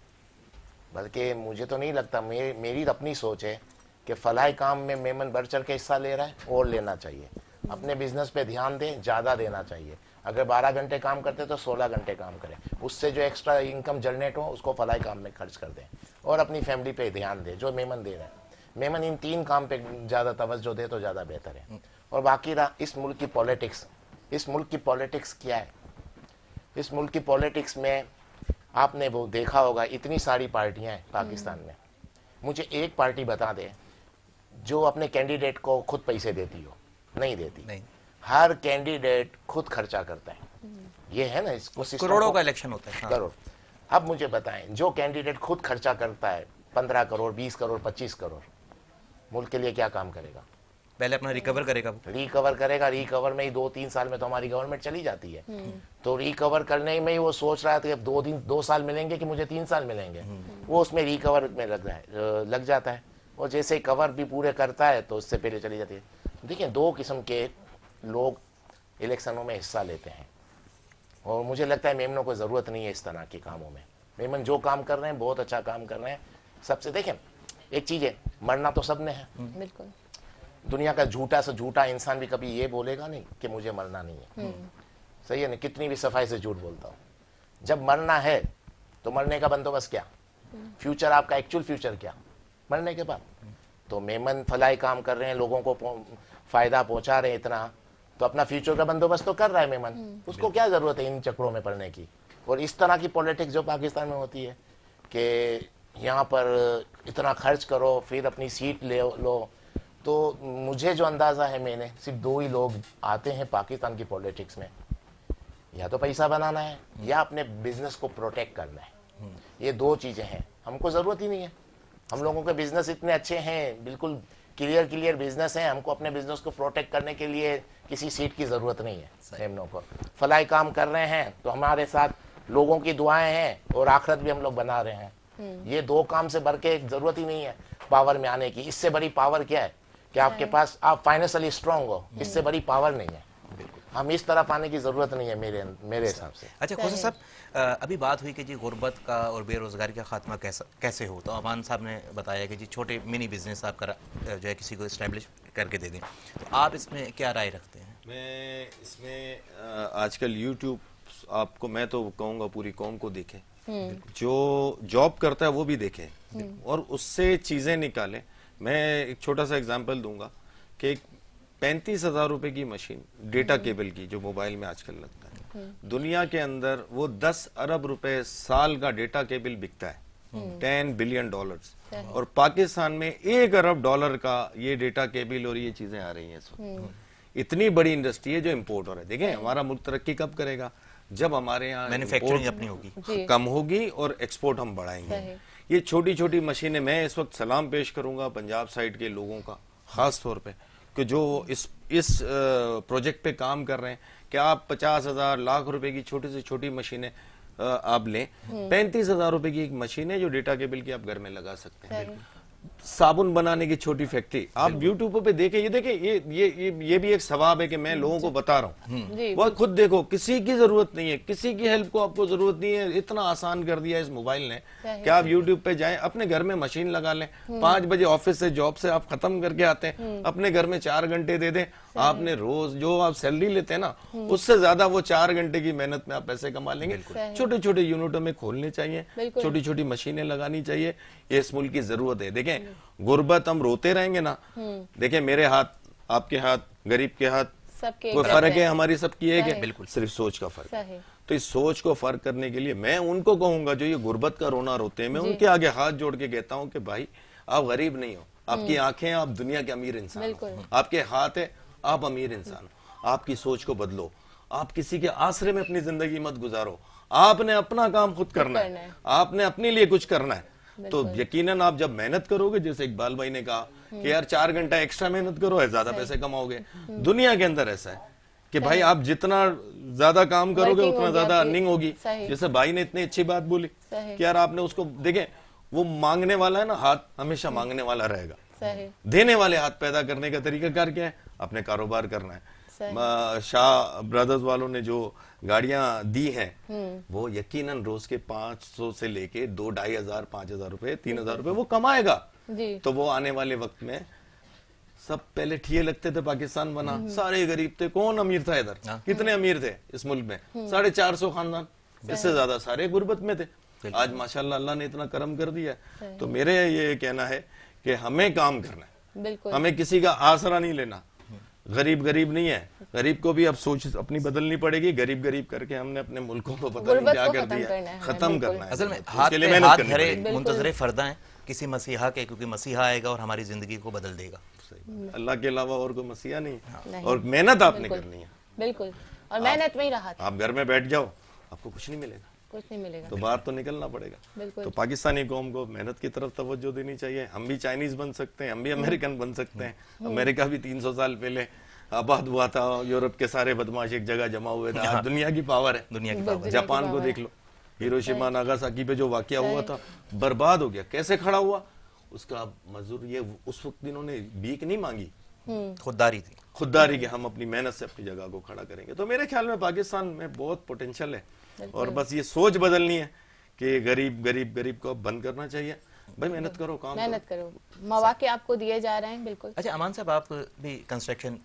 बल्कि मुझे तो नहीं लगता, मेरी अपनी सोच है कि फलाई काम में मेमन बढ़ चढ़ के हिस्सा ले रहा है और लेना चाहिए। अपने बिजनेस पे ध्यान दें, ज़्यादा देना चाहिए। अगर 12 घंटे काम करते तो 16 घंटे काम करें, उससे जो एक्स्ट्रा इनकम जनरेट हो उसको फलाई काम में खर्च कर दें और अपनी फैमिली पे ध्यान दें जो मेमन दे रहे हैं। मेमन इन 3 काम पे ज़्यादा तवज्जो दे तो ज़्यादा बेहतर है। और बाकी रहा इस मुल्क की पॉलिटिक्स, इस मुल्क की पॉलिटिक्स क्या है? इस मुल्क की पॉलिटिक्स में आपने वो देखा होगा, इतनी सारी पार्टियां हैं पाकिस्तान में। मुझे एक पार्टी बता दे जो अपने कैंडिडेट को खुद पैसे देती हो? नहीं देती। नहीं। हर कैंडिडेट खुद खर्चा करता है। ये है ना, इसको करोड़ों का इलेक्शन होता है। हाँ। करोड़। अब मुझे बताएं, जो कैंडिडेट खुद खर्चा करता है 15 करोड़, 20 करोड़, 25 करोड़, मुल्क के लिए क्या काम करेगा? पहले अपना रिकवर करेगा वो। रिकवर करेगा, रिकवर में ही 2-3 साल में तो हमारी गवर्नमेंट चली जाती है। तो रिकवर करने में ही वो सोच रहा था कि अब 2 साल मिलेंगे कि मुझे 3 साल मिलेंगे, वो उसमें रिकवर में लग जाता है। और जैसे कवर भी पूरे करता है तो उससे पहले चली जाती है। देखिए, 2 किस्म के लोग इलेक्शनों में हिस्सा लेते हैं और मुझे लगता है मेमनों को ज़रूरत नहीं है इस तरह के कामों में। मेमन जो काम कर रहे हैं बहुत अच्छा काम कर रहे हैं। सबसे देखें, एक चीज़ है, मरना तो सब ने है। बिल्कुल। दुनिया का झूठा से झूठा इंसान भी कभी ये बोलेगा नहीं कि मुझे मरना नहीं है। सही है ना? कितनी भी सफाई से झूठ बोलता हूँ। जब मरना है तो मरने का बंदोबस्त क्या? फ्यूचर, आपका एक्चुअल फ्यूचर क्या? मरने के बाद। तो मेमन फलाई काम कर रहे हैं, लोगों को फायदा पहुंचा रहे हैं इतना, तो अपना फ्यूचर का बंदोबस्त तो कर रहा है मेमन। उसको क्या जरूरत है इन चक्रों में पड़ने की? और इस तरह की पॉलिटिक्स जो पाकिस्तान में होती है कि यहाँ पर इतना खर्च करो फिर अपनी सीट ले लो, तो मुझे जो अंदाज़ा है, मैंने सिर्फ 2 ही लोग आते हैं पाकिस्तान की पॉलिटिक्स में, या तो पैसा बनाना है या अपने बिजनेस को प्रोटेक्ट करना है। ये 2 चीज़ें हैं। हमको ज़रूरत ही नहीं है। हम लोगों के बिजनेस इतने अच्छे हैं, बिल्कुल क्लियर बिजनेस है। हमको अपने बिजनेस को प्रोटेक्ट करने के लिए किसी सीट की ज़रूरत नहीं है। मेमनों को फलाई काम कर रहे हैं तो हमारे साथ लोगों की दुआएं हैं और आखिरत भी हम लोग बना रहे हैं। ये 2 काम से बढ़ के ज़रूरत ही नहीं है पावर में आने की। इससे बड़ी पावर क्या है कि आपके पास आप फाइनेंशियली स्ट्रांग हो, इससे बड़ी पावर नहीं है। हम इस तरफ आने की ज़रूरत नहीं है मेरे हिसाब से। अच्छा खोसा साहब, अभी बात हुई कि जी गुर्बत का और बेरोज़गारी का खात्मा कैसे हो, तो अमान साहब ने बताया कि जी छोटे मिनी बिजनेस आप जो है किसी को इस्टेब्लिश करके दे दें, तो आप इसमें क्या राय रखते हैं? मैं इसमें आजकल यूट्यूब, आपको मैं तो कहूँगा पूरी कौम को देखे, जो जॉब करता है वो भी देखे और उससे चीज़ें निकालें। मैं एक छोटा सा एग्जांपल दूंगा कि 35,000 रुपए की मशीन डेटा केबल की जो मोबाइल में आजकल लगता है, दुनिया के अंदर वो 10 अरब रुपए साल का डेटा केबल बिकता है, $10 बिलियन। और पाकिस्तान में $1 अरब का ये डेटा केबल और ये चीजें आ रही हैं इस वक्त। इतनी बड़ी इंडस्ट्री है जो इम्पोर्ट हो रहा है। देखें, हमारा मुल्क तरक्की कब करेगा? जब हमारे यहाँ मैन्युफैक्चरिंग अपनी होगी, कम होगी और एक्सपोर्ट हम बढ़ाएंगे। ये छोटी छोटी मशीनें, मैं इस वक्त सलाम पेश करूंगा पंजाब साइड के लोगों का खास तौर पे कि जो इस प्रोजेक्ट पे काम कर रहे हैं कि आप 50,000 लाख रुपए की छोटी से छोटी मशीनें आप लें। 35,000 रुपए की एक मशीन है जो डेटा केबल की आप घर में लगा सकते हैं। साबुन बनाने की छोटी फैक्ट्री, आप यूट्यूब पे देखें, ये देखें, ये भी एक सवाब है कि मैं लोगों को बता रहा हूँ। जी वो खुद देखो, किसी की जरूरत नहीं है, किसी की हेल्प को आपको जरूरत नहीं है, इतना आसान कर दिया इस मोबाइल ने कि आप यूट्यूब पे जाएं, अपने घर में मशीन लगा लें, 5 बजे ऑफिस से जॉब से आप खत्म करके आते हैं, अपने घर में 4 घंटे दे दें, आपने रोज जो आप सैलरी लेते हैं ना, उससे ज्यादा वो 4 घंटे की मेहनत में आप पैसे कमा लेंगे। छोटे छोटे यूनिटों में खोलने चाहिए, छोटी छोटी मशीनें लगानी चाहिए, ये इस मुल्क की जरूरत है। देखें, गुर्बत हम रोते रहेंगे ना, देखें मेरे हाथ, आपके हाथ, गरीब के हाथ, सबके कोई फर्क है? हमारी सबकी एक है, बिल्कुल, सिर्फ सोच का फर्क है। सही। तो इस सोच को फर्क करने के लिए मैं उनको कहूंगा जो ये गुर्बत का रोना रोते हैं, मैं उनके आगे हाथ जोड़ के कहता हूं कि भाई आप गरीब नहीं हो, आपकी आंखें, आप दुनिया के अमीर इंसान हो, आपके हाथ है, आप अमीर इंसान हो, आपकी सोच को बदलो, आप किसी के आसरे में अपनी जिंदगी मत गुजारो, आपने अपना काम खुद करना है, आपने अपने लिए कुछ करना है। तो यकीनन आप जब मेहनत करोगे, जैसे इकबाल भाई ने कहा कि यार 4 घंटा एक्स्ट्रा मेहनत करो, है ज्यादा पैसे कमाओगे। दुनिया के अंदर ऐसा है कि भाई आप जितना ज्यादा काम करोगे उतना ज्यादा अर्निंग होगी। जैसे भाई ने इतनी अच्छी बात बोली कि यार आपने उसको देखें, वो मांगने वाला है ना, हाथ हमेशा मांगने वाला रहेगा, देने वाले हाथ पैदा करने का तरीकाकार क्या है? अपने कारोबार करना है। शाह ब्रदर्स वालों ने जो गाड़ियां दी हैं, वो यकीनन रोज के 500 से लेके 2-2,500 5,000 रुपए 3,000 रुपए वो कमाएगा। तो वो आने वाले वक्त में, सब पहले ठिये लगते थे, पाकिस्तान बना, सारे गरीब थे, कौन अमीर था इधर? कितने अमीर थे इस मुल्क में? 450 खानदान, इससे ज्यादा सारे गुर्बत में थे। आज माशाल्लाह अल्लाह ने इतना करम कर दिया। तो मेरे ये कहना है कि हमें काम करना है, हमें किसी का आसरा नहीं लेना। गरीब गरीब नहीं है, गरीब को भी अब सोच अपनी बदलनी पड़ेगी। गरीब गरीब करके हमने अपने मुल्कों को पता नहीं क्या कर दिया, खत्म करना है। असल में हाथ पे हाथ धरे मुंतजरे फर्दा हैं किसी मसीहा के, क्योंकि मसीहा आएगा और हमारी जिंदगी को बदल देगा। अल्लाह के अलावा और कोई मसीहा नहीं, और मेहनत आपने करनी है। बिल्कुल, और मेहनत में ही रहा था। आप घर में बैठ जाओ, आपको कुछ नहीं मिलेगा, कुछ नहीं मिलेगा, तो बाहर तो निकलना पड़ेगा। तो पाकिस्तानी कौम को मेहनत की तरफ तवज्जो देनी चाहिए। हम भी चाइनीज बन सकते हैं, हम भी अमेरिकन बन सकते हैं। अमेरिका भी 300 साल पहले आबाद हुआ था, यूरोप के सारे बदमाश एक जगह जमा हुए थे। आज दुनिया की पावर है, दुनिया की पावर। जापान को देख लो, हिरोशिमा नागासाकी पे जो वाकया हुआ था, बर्बाद हो गया, कैसे खड़ा हुआ? उसका मजदूर ये, उस वक्त इन्होंने भीख नहीं मांगी, खुददारी थी, खुददारी के हम अपनी मेहनत से अपनी जगह को खड़ा करेंगे। तो मेरे ख्याल में पाकिस्तान में बहुत पोटेंशियल है, और बस ये सोच बदलनी है कि गरीब गरीब गरीब को बंद करना चाहिए। भाई मेहनत करो, काम मेहनत करो, मौके आपको दिए जा रहे हैं। बिल्कुल। अच्छा अमान साहब, आप भी कंस्ट्रक्शन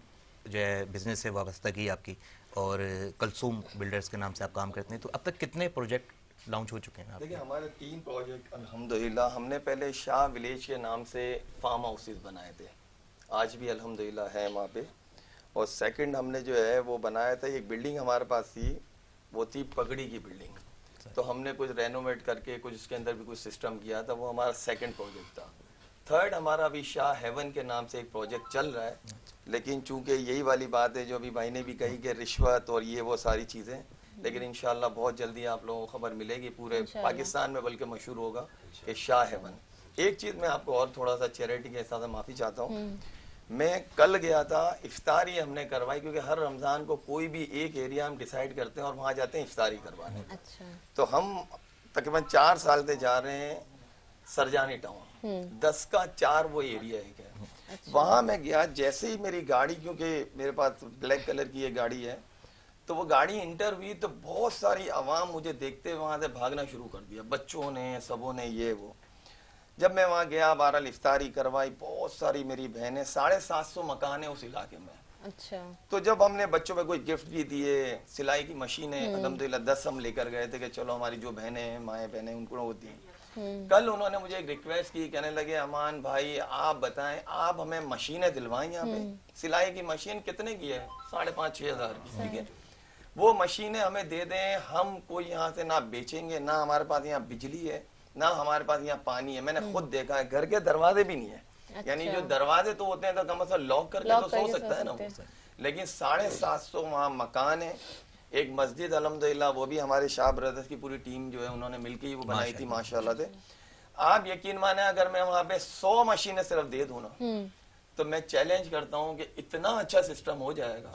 जो है बिजनेस से वाबस्तगी आपकी, और कलसूम बिल्डर्स के नाम से आप काम करते हैं, तो अब तक कितने प्रोजेक्ट लॉन्च हो चुके हैं? देखिए हमारे 3 प्रोजेक्ट अल्हम्दुलिल्लाह। हमने पहले शाह विलेज के नाम से फार्म हाउसेस बनाए थे, आज भी अल्हम्दुलिल्लाह है वहाँ पे। और सेकंड हमने जो है वो बनाया था, एक बिल्डिंग हमारे पास थी, वो थी पगड़ी की बिल्डिंग, तो हमने कुछ रेनोवेट करके कुछ उसके अंदर भी कुछ सिस्टम किया था, वो हमारा सेकंड प्रोजेक्ट था। थर्ड हमारा अभी शाह हेवन के नाम से एक प्रोजेक्ट चल रहा है, लेकिन चूंकि यही वाली बात है जो अभी भाई ने भी कही कि रिश्वत और ये वो सारी चीज़ें, लेकिन इंशाल्लाह बहुत जल्दी आप लोगों को खबर मिलेगी, पूरे पाकिस्तान में बल्कि मशहूर होगा कि शाह हेवन। एक चीज़ मैं आपको और थोड़ा सा चैरिटी के साथ माफ़ी चाहता हूँ, मैं कल गया था, इफ्तारी हमने करवाई, क्योंकि हर रमज़ान को कोई भी एक एरिया हम डिसाइड करते हैं और वहाँ जाते हैं इफ्तारी करवाने। अच्छा। तो हम तकरीबन 4 साल से जा रहे हैं सरजानी टाउन, 10 का 4 वो एरिया है। अच्छा। वहाँ मैं गया, जैसे ही मेरी गाड़ी, क्योंकि मेरे पास ब्लैक कलर की ये गाड़ी है, तो वो गाड़ी इंटर हुई तो बहुत सारी आवाम मुझे देखते हुए वहाँ से भागना शुरू कर दिया, बच्चों ने, सबों ने, ये वो। जब मैं वहाँ गया, बहरहाल इफ्तारी करवाई, बहुत सारी मेरी बहनें, 750 मकान है उस इलाके में। अच्छा। तो जब हमने बच्चों में कोई गिफ्ट भी दिए, सिलाई की मशीनें अल्हम्दुलिल्लाह 10 हम लेकर गए थे कि चलो हमारी जो बहनें हैं, माएँ बहनें, उनको वो दी। कल उन्होंने मुझे एक रिक्वेस्ट की, कहने लगे अमान भाई आप बताएं, आप हमें मशीनें दिलवाएं यहाँ पे। सिलाई की मशीन कितने की है? 5,500-6 हज़ार की, ठीक है। वो मशीनें हमें दे दें, हम कोई यहाँ से ना बेचेंगे, ना हमारे पास यहाँ बिजली है, ना हमारे पास यहाँ पानी है। मैंने खुद देखा है, घर के दरवाजे भी नहीं है। अच्छा। यानी जो दरवाजे तो होते हैं तो कम से कम लॉक करके तो सो सकता है ना वो, लेकिन 750 वहाँ मकान है। एक मस्जिद अल्हम्दुलिल्लाह, वो भी हमारे शाह ब्रदर्स की पूरी टीम जो है उन्होंने मिलकर ही वो बनाई थी माशाल्लाह से। आप यकीन माने, अगर मैं वहाँ पे 100 मशीनें सिर्फ दे दूँ ना, तो मैं चैलेंज करता हूँ कि इतना अच्छा सिस्टम हो जाएगा।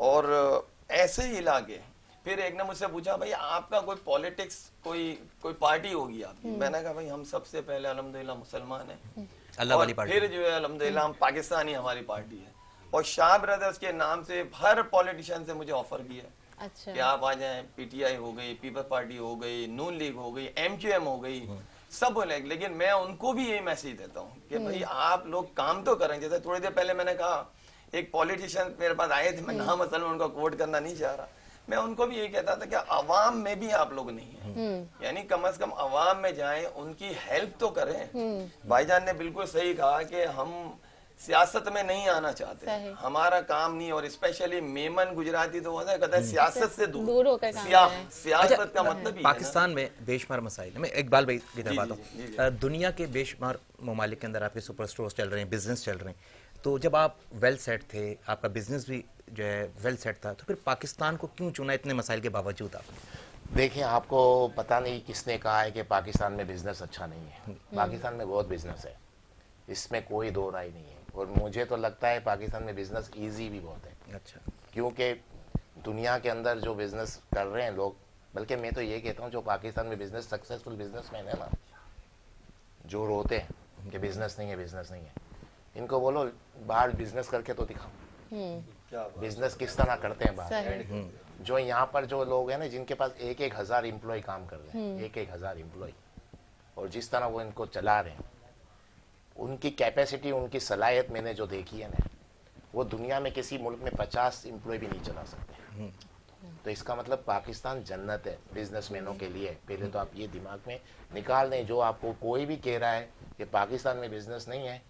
और ऐसे ही इलाके, फिर एक ने मुझसे पूछा भाई आपका कोई पॉलिटिक्स, कोई पार्टी होगी आपकी? मैंने कहा भाई हम सबसे पहले अल्हम्दुलिल्लाह मुसलमान हैं, अल्लाह और वाली पार्टी। फिर जो है अल्हम्दुलिल्लाह हम पाकिस्तानी हमारी पार्टी है, और शाह ब्रदर्स के नाम से हर पॉलिटिशियन से मुझे ऑफर किया है अच्छा कि आप आ जाएं, पीटीआई हो गई, पीपल्स पार्टी हो गई, नून लीग हो गई, एमक्यूएम हो गई, सब बोले। लेकिन मैं उनको भी यही मैसेज देता हूँ कि भाई आप लोग काम तो करें। जैसे थोड़ी देर पहले मैंने कहा, एक पॉलिटिशियन मेरे पास आए थे, मैं नाम असल में उनका कोट करना नहीं चाह रहा, मैं उनको भी यही कहता था कि अवाम में भी आप लोग नहीं है, यानी कम से कम अवाम में जाएं, उनकी हेल्प तो करें। भाईजान ने बिल्कुल सही कहा कि हम सियासत में नहीं आना चाहते, हमारा काम नहीं। और स्पेशली मेमन गुजराती तो होता है, कहता है सियासत से दूर होकर काम करें। सियासत का मतलब ही पाकिस्तान में बेशुमार मसाइल, मैं इकबाल भाई की तरफ आता हूँ, दुनिया के बेशुमार ममालिक के अंदर आपके सुपर स्टोर्स चल रहे हैं, बिजनेस चल रहे हैं, तो जब आप वेल सेट थे, आपका बिजनेस भी जो है वेल सेट था, तो फिर पाकिस्तान को क्यों चुना इतने मसाइल के बावजूद आपने? देखिए, आपको पता नहीं किसने कहा है कि पाकिस्तान में बिजनेस अच्छा नहीं है। पाकिस्तान में बहुत बिजनेस है, इसमें कोई दो राय नहीं है। और मुझे तो लगता है पाकिस्तान में बिजनेस इजी भी बहुत है। अच्छा, क्योंकि दुनिया के अंदर जो बिजनेस कर रहे हैं लोग, बल्कि मैं तो ये कहता हूँ जो पाकिस्तान में बिजनेस सक्सेसफुल बिजनेसमैन है ना, जो रोते हैं कि बिजनेस नहीं है, बिजनेस नहीं है, इनको बोलो बाहर बिजनेस करके तो दिखाओ बिजनेस किस तरह करते हैं बाहर। जो यहाँ पर जो लोग हैं ना, जिनके पास 1,000 एम्प्लॉय काम कर रहे हैं, 1,000 एम्प्लॉय, और जिस तरह वो इनको चला रहे हैं, उनकी कैपेसिटी, उनकी सलाहियत मैंने जो देखी है ना, वो दुनिया में किसी मुल्क में 50 एम्प्लॉय भी नहीं चला सकते। तो इसका मतलब पाकिस्तान जन्नत है बिजनेसमैनों के लिए। पहले तो आप ये दिमाग में निकाल दें, जो आपको कोई भी कह रहा है कि पाकिस्तान में बिजनेस नहीं है,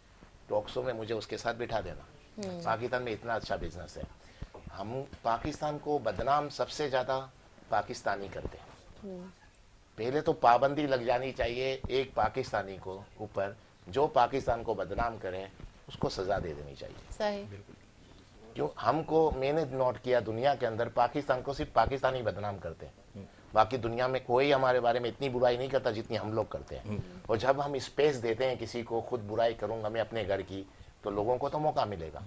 टॉक शो में मुझे उसके साथ बिठा देना। पाकिस्तान में इतना अच्छा बिजनेस है। हम पाकिस्तान को बदनाम सबसे ज़्यादा पाकिस्तानी करते हैं। पहले तो पाबंदी लग जानी चाहिए एक पाकिस्तानी को ऊपर, जो पाकिस्तान को बदनाम करे उसको सज़ा दे देनी चाहिए। सही। क्यों हमको, मैंने नोट किया दुनिया के अंदर पाकिस्तान को सिर्फ पाकिस्तानी बदनाम करते हैं, बाकी दुनिया में कोई हमारे बारे में इतनी बुराई नहीं करता जितनी हम लोग करते हैं। और जब हम स्पेस देते हैं किसी को, खुद बुराई करूंगा मैं अपने घर की, तो लोगों को तो मौका मिलेगा।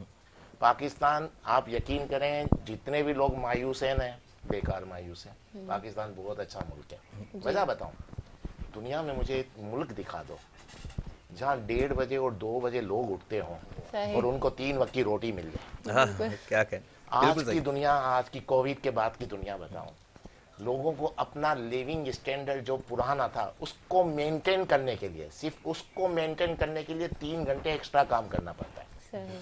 पाकिस्तान, आप यकीन करें, जितने भी लोग मायूस हैं ना, बेकार मायूस हैं। पाकिस्तान बहुत अच्छा मुल्क है। वजह बताऊं, दुनिया में मुझे एक मुल्क दिखा दो जहाँ 1:30 बजे और 2 बजे लोग उठते हों और उनको 3 वक्त की रोटी मिल जाए। क्या कहें, आज की दुनिया, आज की कोविड के बाद की दुनिया बताऊं, लोगों को अपना लिविंग स्टैंडर्ड जो पुराना था उसको मेंटेन करने के लिए, सिर्फ उसको मेंटेन करने के लिए 3 घंटे एक्स्ट्रा काम करना पड़ता है।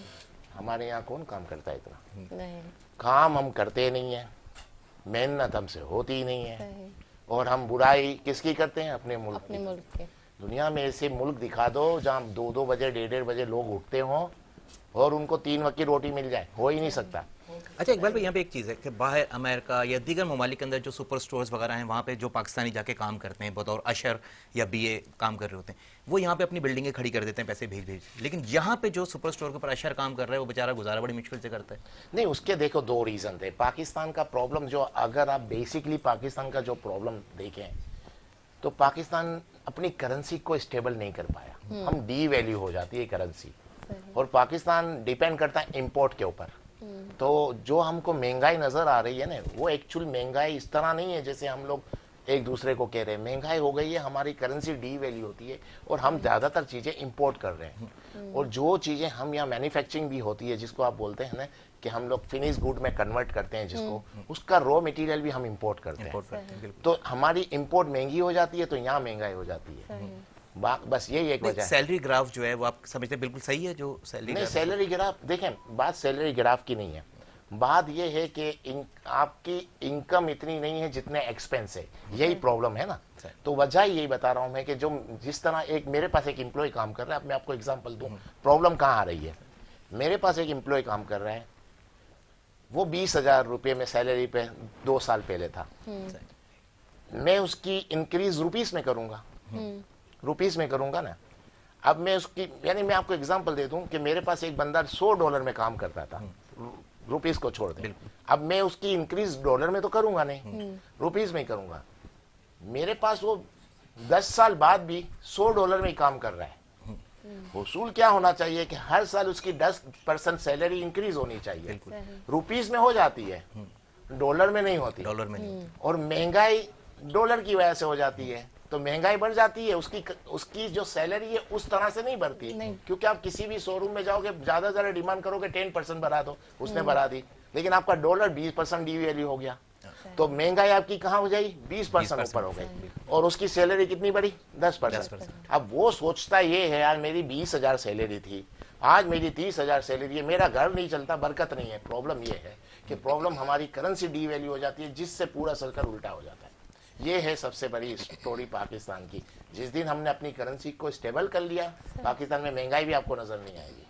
हमारे यहाँ कौन काम करता है इतना? नहीं। काम हम करते नहीं है, मेहनत हमसे होती ही नहीं है, और हम बुराई किसकी करते हैं? अपने मुल्क की। दुनिया में ऐसे मुल्क दिखा दो जहाँ 2-2 बजे 1:30 बजे लोग उठते हों और उनको 3 वक्त की रोटी मिल जाए, हो ही नहीं सकता। अच्छा इकबाल भाई, यहाँ पे एक चीज़ है कि बाहर अमेरिका या दीगर ममालिक के अंदर जो सुपर स्टोर्स वगैरह हैं, वहाँ पे जो पाकिस्तानी जाके काम करते हैं बतौर अशर या बीए काम कर रहे होते हैं, वो यहाँ पे अपनी बिल्डिंगें खड़ी कर देते हैं पैसे भेज। लेकिन यहाँ पे जो सुपर स्टोर के ऊपर अशर काम कर रहा है, वो बेचारा गुजारा बड़ी मुश्किल से करता है। नहीं, उसके देखो 2 रीज़न थे। पाकिस्तान का प्रॉब्लम, जो अगर आप बेसिकली पाकिस्तान का जो प्रॉब्लम देखें तो पाकिस्तान अपनी करेंसी को स्टेबल नहीं कर पाया। हम डी वैल्यू हो जाती है करेंसी, और पाकिस्तान डिपेंड करता है इंपोर्ट के ऊपर। तो जो हमको महंगाई नजर आ रही है ना, वो एक्चुअल महंगाई इस तरह नहीं है जैसे हम लोग एक दूसरे को कह रहे हैं। महंगाई हो गई है, हमारी करेंसी डी वैल्यू होती है और हम ज़्यादातर चीज़ें इंपोर्ट कर रहे हैं। और जो चीज़ें हम यहाँ मैन्युफैक्चरिंग भी होती है, जिसको आप बोलते हैं ना कि हम लोग फिनिश गुड में कन्वर्ट करते हैं जिसको, उसका रॉ मटेरियल भी हम इंपोर्ट करते हैं। तो हमारी इंपोर्ट महंगी हो जाती है, तो यहाँ महंगाई हो जाती है। बस यही एक वजह है। सैलरी ग्राफ जो है वो आप समझते हैं बिल्कुल सही है जो सैलरी नहीं, सैलरी ग्राफ देखें, बात सैलरी ग्राफ की नहीं है, बात ये है कि आपकी इनकम इतनी नहीं है जितने एक्सपेंस है, यही प्रॉब्लम है ना। तो वजह यही बता रहा हूँ मैं कि जो जिस तरह एक मेरे पास एक एम्प्लॉय काम कर रहा है, अब मैं आपको एग्जांपल दूं प्रॉब्लम कहाँ आ रही है। मेरे पास एक एम्प्लॉय काम कर रहा है, वो 20,000 रुपये में सैलरी पे 2 साल पहले था। मैं उसकी इंक्रीज रुपीस में करूंगा, रुपीस में करूंगा ना। अब मैं उसकी, यानी मैं आपको एग्जांपल दे दूं कि मेरे पास एक बंदा $100 में काम करता था, रुपीस को छोड़ दें। अब मैं उसकी इंक्रीज डॉलर में तो करूंगा नहीं, रुपीस में ही करूंगा। मेरे पास वो 10 साल बाद भी $100 में ही काम कर रहा है। उसूल क्या होना चाहिए कि हर साल उसकी 10% सैलरी इंक्रीज होनी चाहिए। रुपीस में हो जाती है, डॉलर में नहीं होती। डॉलर में नहीं। और महंगाई डॉलर की वजह से हो जाती है, تو مہنگائی بڑھ جاتی ہے, اس کی جو سیلری ہے اس طرح سے نہیں بڑھتی, کیونکہ آپ کسی بھی شو روم میں جاؤ گے, زیادہ زیادہ ڈیمانڈ کرو گے 10% بڑھا دو, اس نے بڑھا دی, لیکن آپ کا ڈالر 20% ڈی ویلیو ہو گیا, تو مہنگائی آپ کی کہاں ہو جائے, 20% اوپر ہو گئی, اور اس کی سیلری کتنی بڑھی, 10%. اب وہ سوچتا یہ ہے, یار میری 20,000 سیلری تھی, آج میری 30,000 سیلری ہے, میرا گھر نہیں چلتا, برکت نہیں ہے. پرابلم یہ ہے کہ پرابلم ہماری کرنسی ڈی ویلیو ہو جاتی ہے, جس سے پورا سرکل الٹا ہو جاتا ہے. یہ ہے سب سے بڑی اسٹوری پاکستان کی. جس دن ہم نے اپنی کرنسی کو اسٹیبل کر لیا, پاکستان میں مہنگائی بھی آپ کو نظر نہیں آئے گی.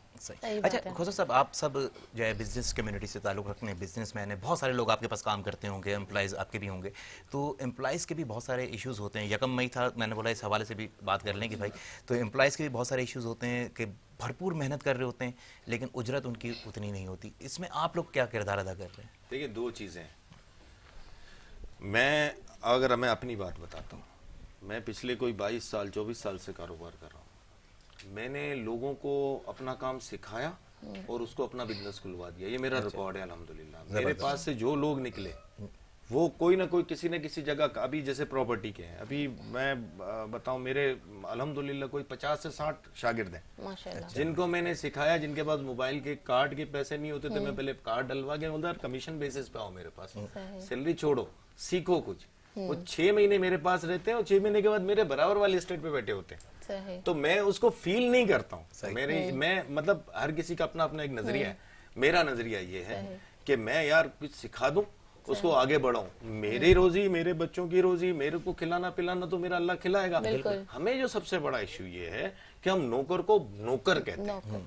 اچھا خسرو صاحب, آپ سب جو ہے بزنس کمیونٹی سے تعلق رکھنے, بزنس مین ہیں, بہت سارے لوگ آپ کے پاس کام کرتے ہوں گے, امپلائیز آپ کے بھی ہوں گے, تو امپلائیز کے بھی بہت سارے ایشوز ہوتے ہیں. 1 مئی تھا, میں نے بولا اس حوالے سے بھی بات کر لیں کہ بھائی, تو امپلائیز کے بھی بہت سارے ایشوز ہوتے ہیں کہ بھرپور محنت کر رہے ہوتے ہیں لیکن اجرت ان کی اتنی نہیں ہوتی. اس میں آپ لوگ کیا کردار ادا کر رہے ہیں؟ دیکھیے 2 چیزیں, اگر میں اپنی بات بتاتا ہوں, میں پچھلے کوئی 22 سال 24 سال سے کاروبار کر رہا ہوں. میں نے لوگوں کو اپنا کام سکھایا اور اس کو اپنا بزنس کھلوا دیا. یہ میرا ریکارڈ ہے الحمدللہ. میرے پاس سے جو لوگ نکلے وہ کوئی نہ کوئی کسی نہ کسی جگہ, ابھی جیسے پراپرٹی کے ہیں, ابھی میں بتاؤں میرے الحمدللہ کوئی 50 سے 60 شاگرد ہیں جن کو میں نے سکھایا, جن کے پاس موبائل کے کارڈ کے پیسے نہیں ہوتے تھے, میں پہلے کارڈ ڈلوا کے ادھر کمیشن بیسس پہ آؤ میرے پاس, سیلری چھوڑو, سیکھو کچھ. وہ 6 مہینے میرے پاس رہتے ہیں اور 6 مہینے کے بعد میرے برابر والے اسٹیٹ پہ بیٹھے ہوتے ہیں. تو میں اس کو فیل نہیں کرتا ہوں. میں مطلب ہر کسی کا اپنا اپنا ایک نظریہ ہے. میرا نظریہ یہ ہے کہ میں یار کچھ سکھا دوں, اس کو آگے بڑھاؤں. میری روزی, میرے بچوں کی روزی, میرے کو کھلانا پلانا تو میرا اللہ کھلائے گا. ہمیں جو سب سے بڑا ایشو یہ ہے کہ ہم نوکر کو نوکر کہتے ہیں.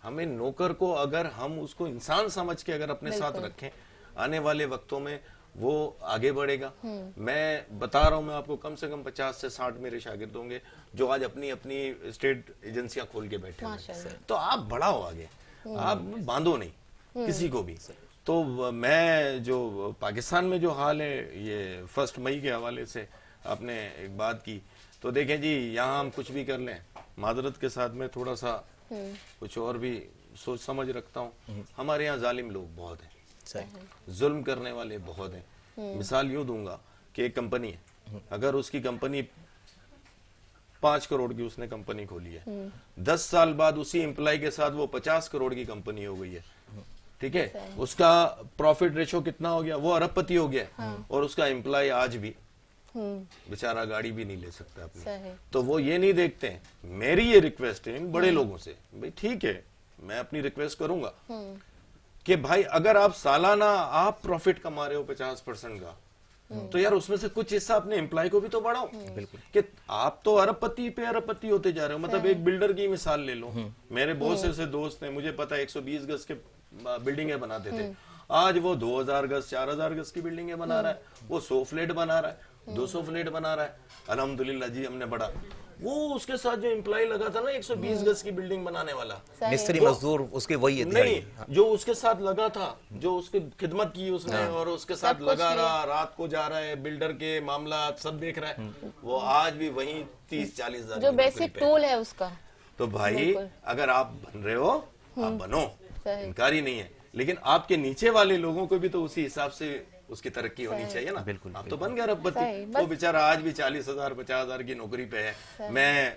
ہمیں نوکر کو اگر ہم اس کو انسان سمجھ کے اگر اپنے ساتھ رکھیں, آنے والے وقتوں میں وہ آگے بڑھے گا. میں بتا رہا ہوں, میں آپ کو کم سے کم 50 سے 60 میرے شاگرد ہوں گے جو آج اپنی اپنی اسٹیٹ ایجنسیاں کھول کے بیٹھے ہیں. تو آپ بڑھاؤ آگے, آپ باندھو نہیں کسی کو بھی. تو میں جو پاکستان میں جو حال ہے, یہ 1 مئی کے حوالے سے آپ نے ایک بات کی, تو دیکھیں جی یہاں ہم کچھ بھی کر لیں, معذرت کے ساتھ میں تھوڑا سا کچھ اور بھی سوچ سمجھ رکھتا ہوں. ہمارے یہاں ظالم لوگ بہت ہیں, ظلم کرنے والے بہت ہیں. مثال یوں دوں گا کہ ایک کمپنی ہے, اگر اس کی کمپنی 5 کروڑ کی اس نے کمپنی کھولی ہے, 10 سال بعد اسی امپلائی کے ساتھ وہ 50 کروڑ کی کمپنی ہو گئی ہے, ٹھیک ہے, اس کا پروفٹ ریشو کتنا ہو گیا, وہ ارب پتی ہو گیا, اور اس کا امپلائی آج بھی بیچارہ گاڑی بھی نہیں لے سکتا اپنی. تو وہ یہ نہیں دیکھتے ہیں. میری یہ ریکویسٹ ہے ان بڑے لوگوں سے, بھائی ٹھیک ہے میں اپنی ریکویسٹ کروں گا کہ بھائی اگر آپ سالانہ آپ پروفٹ کما رہے ہو 50% کا, تو یار اس میں سے کچھ حصہ اپنے امپلائی کو بھی تو بڑھاؤ. کہ آپ تو ارب پتی پہ ارب پتی ہوتے جا رہے ہو. مطلب ایک بلڈر کی مثال لے لو, میرے بہت سے دوست ہیں, مجھے پتا 120 گز کے بلڈنگیں بناتے تھے, آج وہ 2000 گز 4000 گز کی بلڈنگیں بنا رہا ہے, وہ 100 فلیٹ بنا رہا ہے, 200 فلیٹ بنا رہا ہے. الحمدللہ جی ہم نے بڑھا. وہ اس کے ساتھ جو امپلائی لگا تھا نا 120 گز کی بلڈنگ بنانے والا, مستری مزدور اس کے وہی نہیں, جو اس کے ساتھ لگا تھا, جو اس کی خدمت کی اس نے, اور اس کے ساتھ لگا رہا, رات کو جا رہا ہے, بلڈر کے معاملات سب دیکھ رہا ہے, وہ آج بھی وہیں 30-40 ہزار جو بیسک ٹول ہے اس کا. تو بھائی اگر آپ بن رہے ہو آپ بنو, انکاری نہیں ہے, لیکن آپ کے نیچے والے لوگوں کو بھی تو اسی حساب سے اس کی ترقی ہونی چاہیے نا. بالکل, آپ تو بن گیا ارب پتی, وہ بیچارہ آج بھی 40,000 50,000 کی نوکری پہ ہے. میں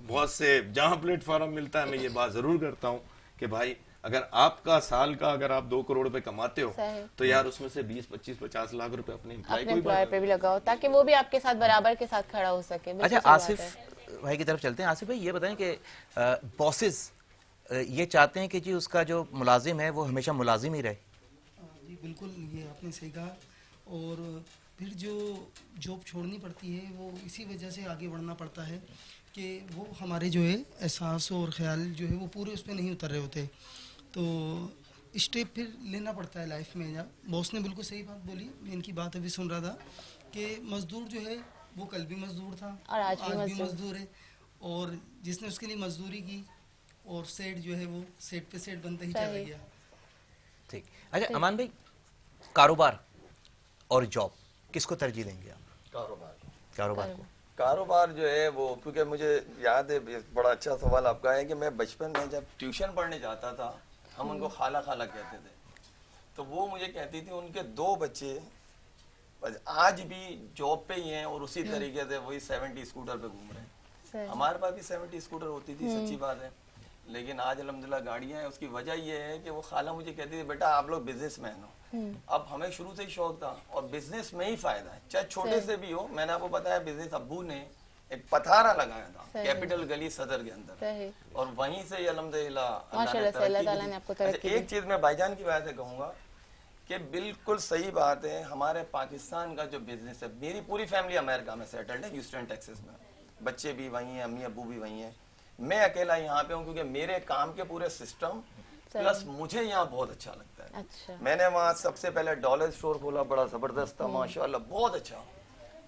بہت سے جہاں پلیٹ فارم ملتا ہے میں یہ بات ضرور کرتا ہوں کہ بھائی اگر آپ کا سال کا اگر آپ 2 کروڑ پہ کماتے ہو, تو یار اس میں سے 20-25-50 لاکھ روپے اپنے امپلائی پہ بھی لگاؤ, تاکہ وہ بھی آپ کے ساتھ برابر کے ساتھ کھڑا ہو سکے. اچھا آصف بھائی کی طرف چلتے ہیں. آصف بھائی یہ بتائیں کہ باسز یہ چاہتے ہیں کہ جی اس کا جو ملازم ہے وہ ہمیشہ ملازم ہی رہے. جی بالکل, یہ آپ نے صحیح کہا. اور پھر جو جاب چھوڑنی پڑتی ہے وہ اسی وجہ سے آگے بڑھنا پڑتا ہے کہ وہ ہمارے جو ہے احساس اور خیال جو ہے وہ پورے اس پہ نہیں اتر رہے ہوتے. تو اسٹیپ پھر لینا پڑتا ہے لائف میں. باس نے بالکل صحیح بات بولی, میں ان کی بات ابھی سن رہا تھا کہ مزدور جو ہے وہ کل بھی مزدور تھا اور آج بھی مزدور ہے, اور جس نے اس کے لیے مزدوری کی اور سیٹ جو ہے وہ سیٹ پہ سیٹ بنتا ہی چلا گیا. ٹھیک. اچھا امان بھائی, کاروبار اور جاب کس کو ترجیح دیں گے آپ؟ کاروبار کو. کاروبار جو ہے وہ, کیونکہ مجھے یاد ہے, بڑا اچھا سوال آپ کا ہے کہ میں بچپن میں جب ٹیوشن پڑھنے جاتا تھا, ہم ان کو خالہ خالہ کہتے تھے, تو وہ مجھے کہتی تھی ان کے 2 بچے बस आज भी जॉब पे ही हैं और उसी तरीके से वही 70 स्कूटर पे घूम रहे हैं। सही। हमारे पास भी 70 स्कूटर होती थी, सच्ची बात है, लेकिन आज अल्हम्दुलिल्लाह गाड़ियां हैं। उसकी वजह ये है कि वो खाला मुझे कहती थी बेटा आप लोग बिजनेसमैन हो। अब हमें शुरू से ही शौक था और बिजनेस में ही फायदा है, चाहे छोटे से भी हो। मैंने आपको बताया बिजनेस अब्बू ने एक पथारा लगाया था सही। कैपिटल गली सदर के अंदर, सही। और वहीं से अल्हम्दुलिल्लाह माशाल्लाह से अल्लाह ताला ने आपको तरक्की एक चीज मैं भाईजान की वजह से कहूंगा कि बिल्कुल सही बात है, हमारे पाकिस्तान का जो बिजनेस है, मेरी पूरी फैमिली अमेरिका में सेटल्ड है, ह्यूस्टन टेक्सास में, बच्चे भी वहीं हैं, अम्मी अब्बू भी वहीं हैं, मैं अकेला यहाँ पे हूँ क्योंकि मेरे काम के पूरे सिस्टम प्लस मुझे यहाँ बहुत अच्छा लगता है। अच्छा। मैंने वहाँ सबसे पहले डॉलर स्टोर खोला, बड़ा जबरदस्त था माशाल्लाह, बहुत अच्छा,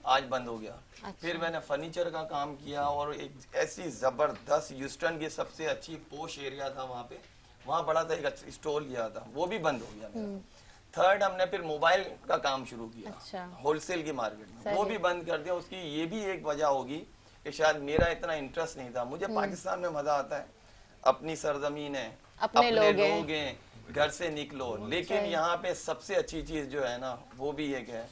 आज बंद हो गया। फिर मैंने फर्नीचर का काम किया और एक ऐसी जबरदस्त ह्यूस्टन की सबसे अच्छी पोश एरिया था वहाँ पे, वहाँ बड़ा सा एक स्टोर लिया था, वो भी बंद हो गया मेरा। थर्ड हमने फिर मोबाइल का काम शुरू किया, अच्छा। होलसेल की मार्केट में, वो भी बंद कर दिया। उसकी ये भी एक वजह होगी कि शायद मेरा इतना इंटरेस्ट नहीं था। मुझे पाकिस्तान में मजा आता है, अपनी सरजमीन है, अपने लोग हैं, घर से निकलो। लेकिन यहाँ पे सबसे अच्छी चीज जो है ना वो भी एक है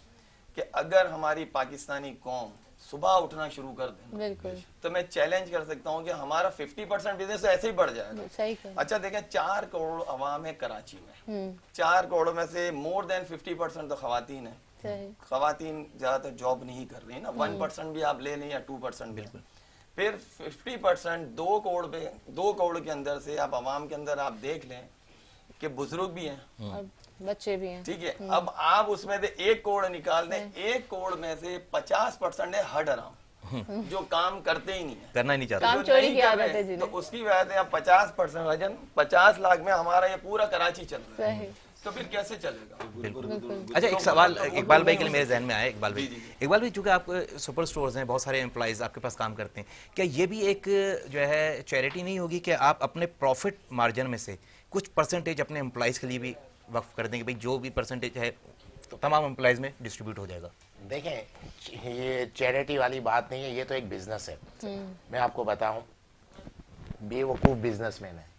कि अगर हमारी पाकिस्तानी कौम सुबह उठना शुरू कर दें बिल्कुल तो मैं चैलेंज कर सकता हूँ कि हमारा 50% बिजनेस ऐसे ही बढ़ जाएगा। सही कहा। अच्छा देखें, 4 करोड़ अवाम है कराची में, 4 करोड़ में से मोर देन 50% तो खवातीन है। सही। खवातीन ज्यादातर जॉब नहीं कर रही ना, 1% भी आप ले लें या 2% भी। फिर 50% 2 करोड़ के अंदर से आप अवाम के अंदर आप देख लें कि बुजुर्ग भी हैं और बच्चे भी हैं। ठीक है। अब आप उसमें से 1 करोड़ निकाल दें, 1 करोड़ में से 50% है हड हराम, जो काम करते ही नहीं है, करना ही नहीं चाहते। काम जो चोरी नहीं की कर आदत रहे है हैं। जिन्हें। तो उसकी वजह से अब 50% वजन 50 लाख में हमारा ये पूरा कराची चल रहा है, सही। तो फिर कैसे चलेगा? बिल्कुल। अच्छा, एक सवाल इकबाल भाई के लिए मेरे जहन में आया। इकबाल भाई, जी। इकबाल भाई, चूंकि आप सुपर स्टोर्स हैं, बहुत सारे एम्प्लॉइज आपके पास काम करते हैं, क्या ये भी एक जो है चैरिटी नहीं होगी कि आप अपने प्रॉफिट मार्जिन में से कुछ परसेंटेज अपने एम्प्लॉइज के लिए भी वक्फ कर देंगे? भाई जो भी परसेंटेज है तो तमाम एम्प्लॉइज में डिस्ट्रीब्यूट हो जाएगा। देखें, ये चैरिटी वाली बात नहीं है, ये तो एक बिजनेस है। मैं आपको बताऊं, बेवकूफ बिजनेसमैन है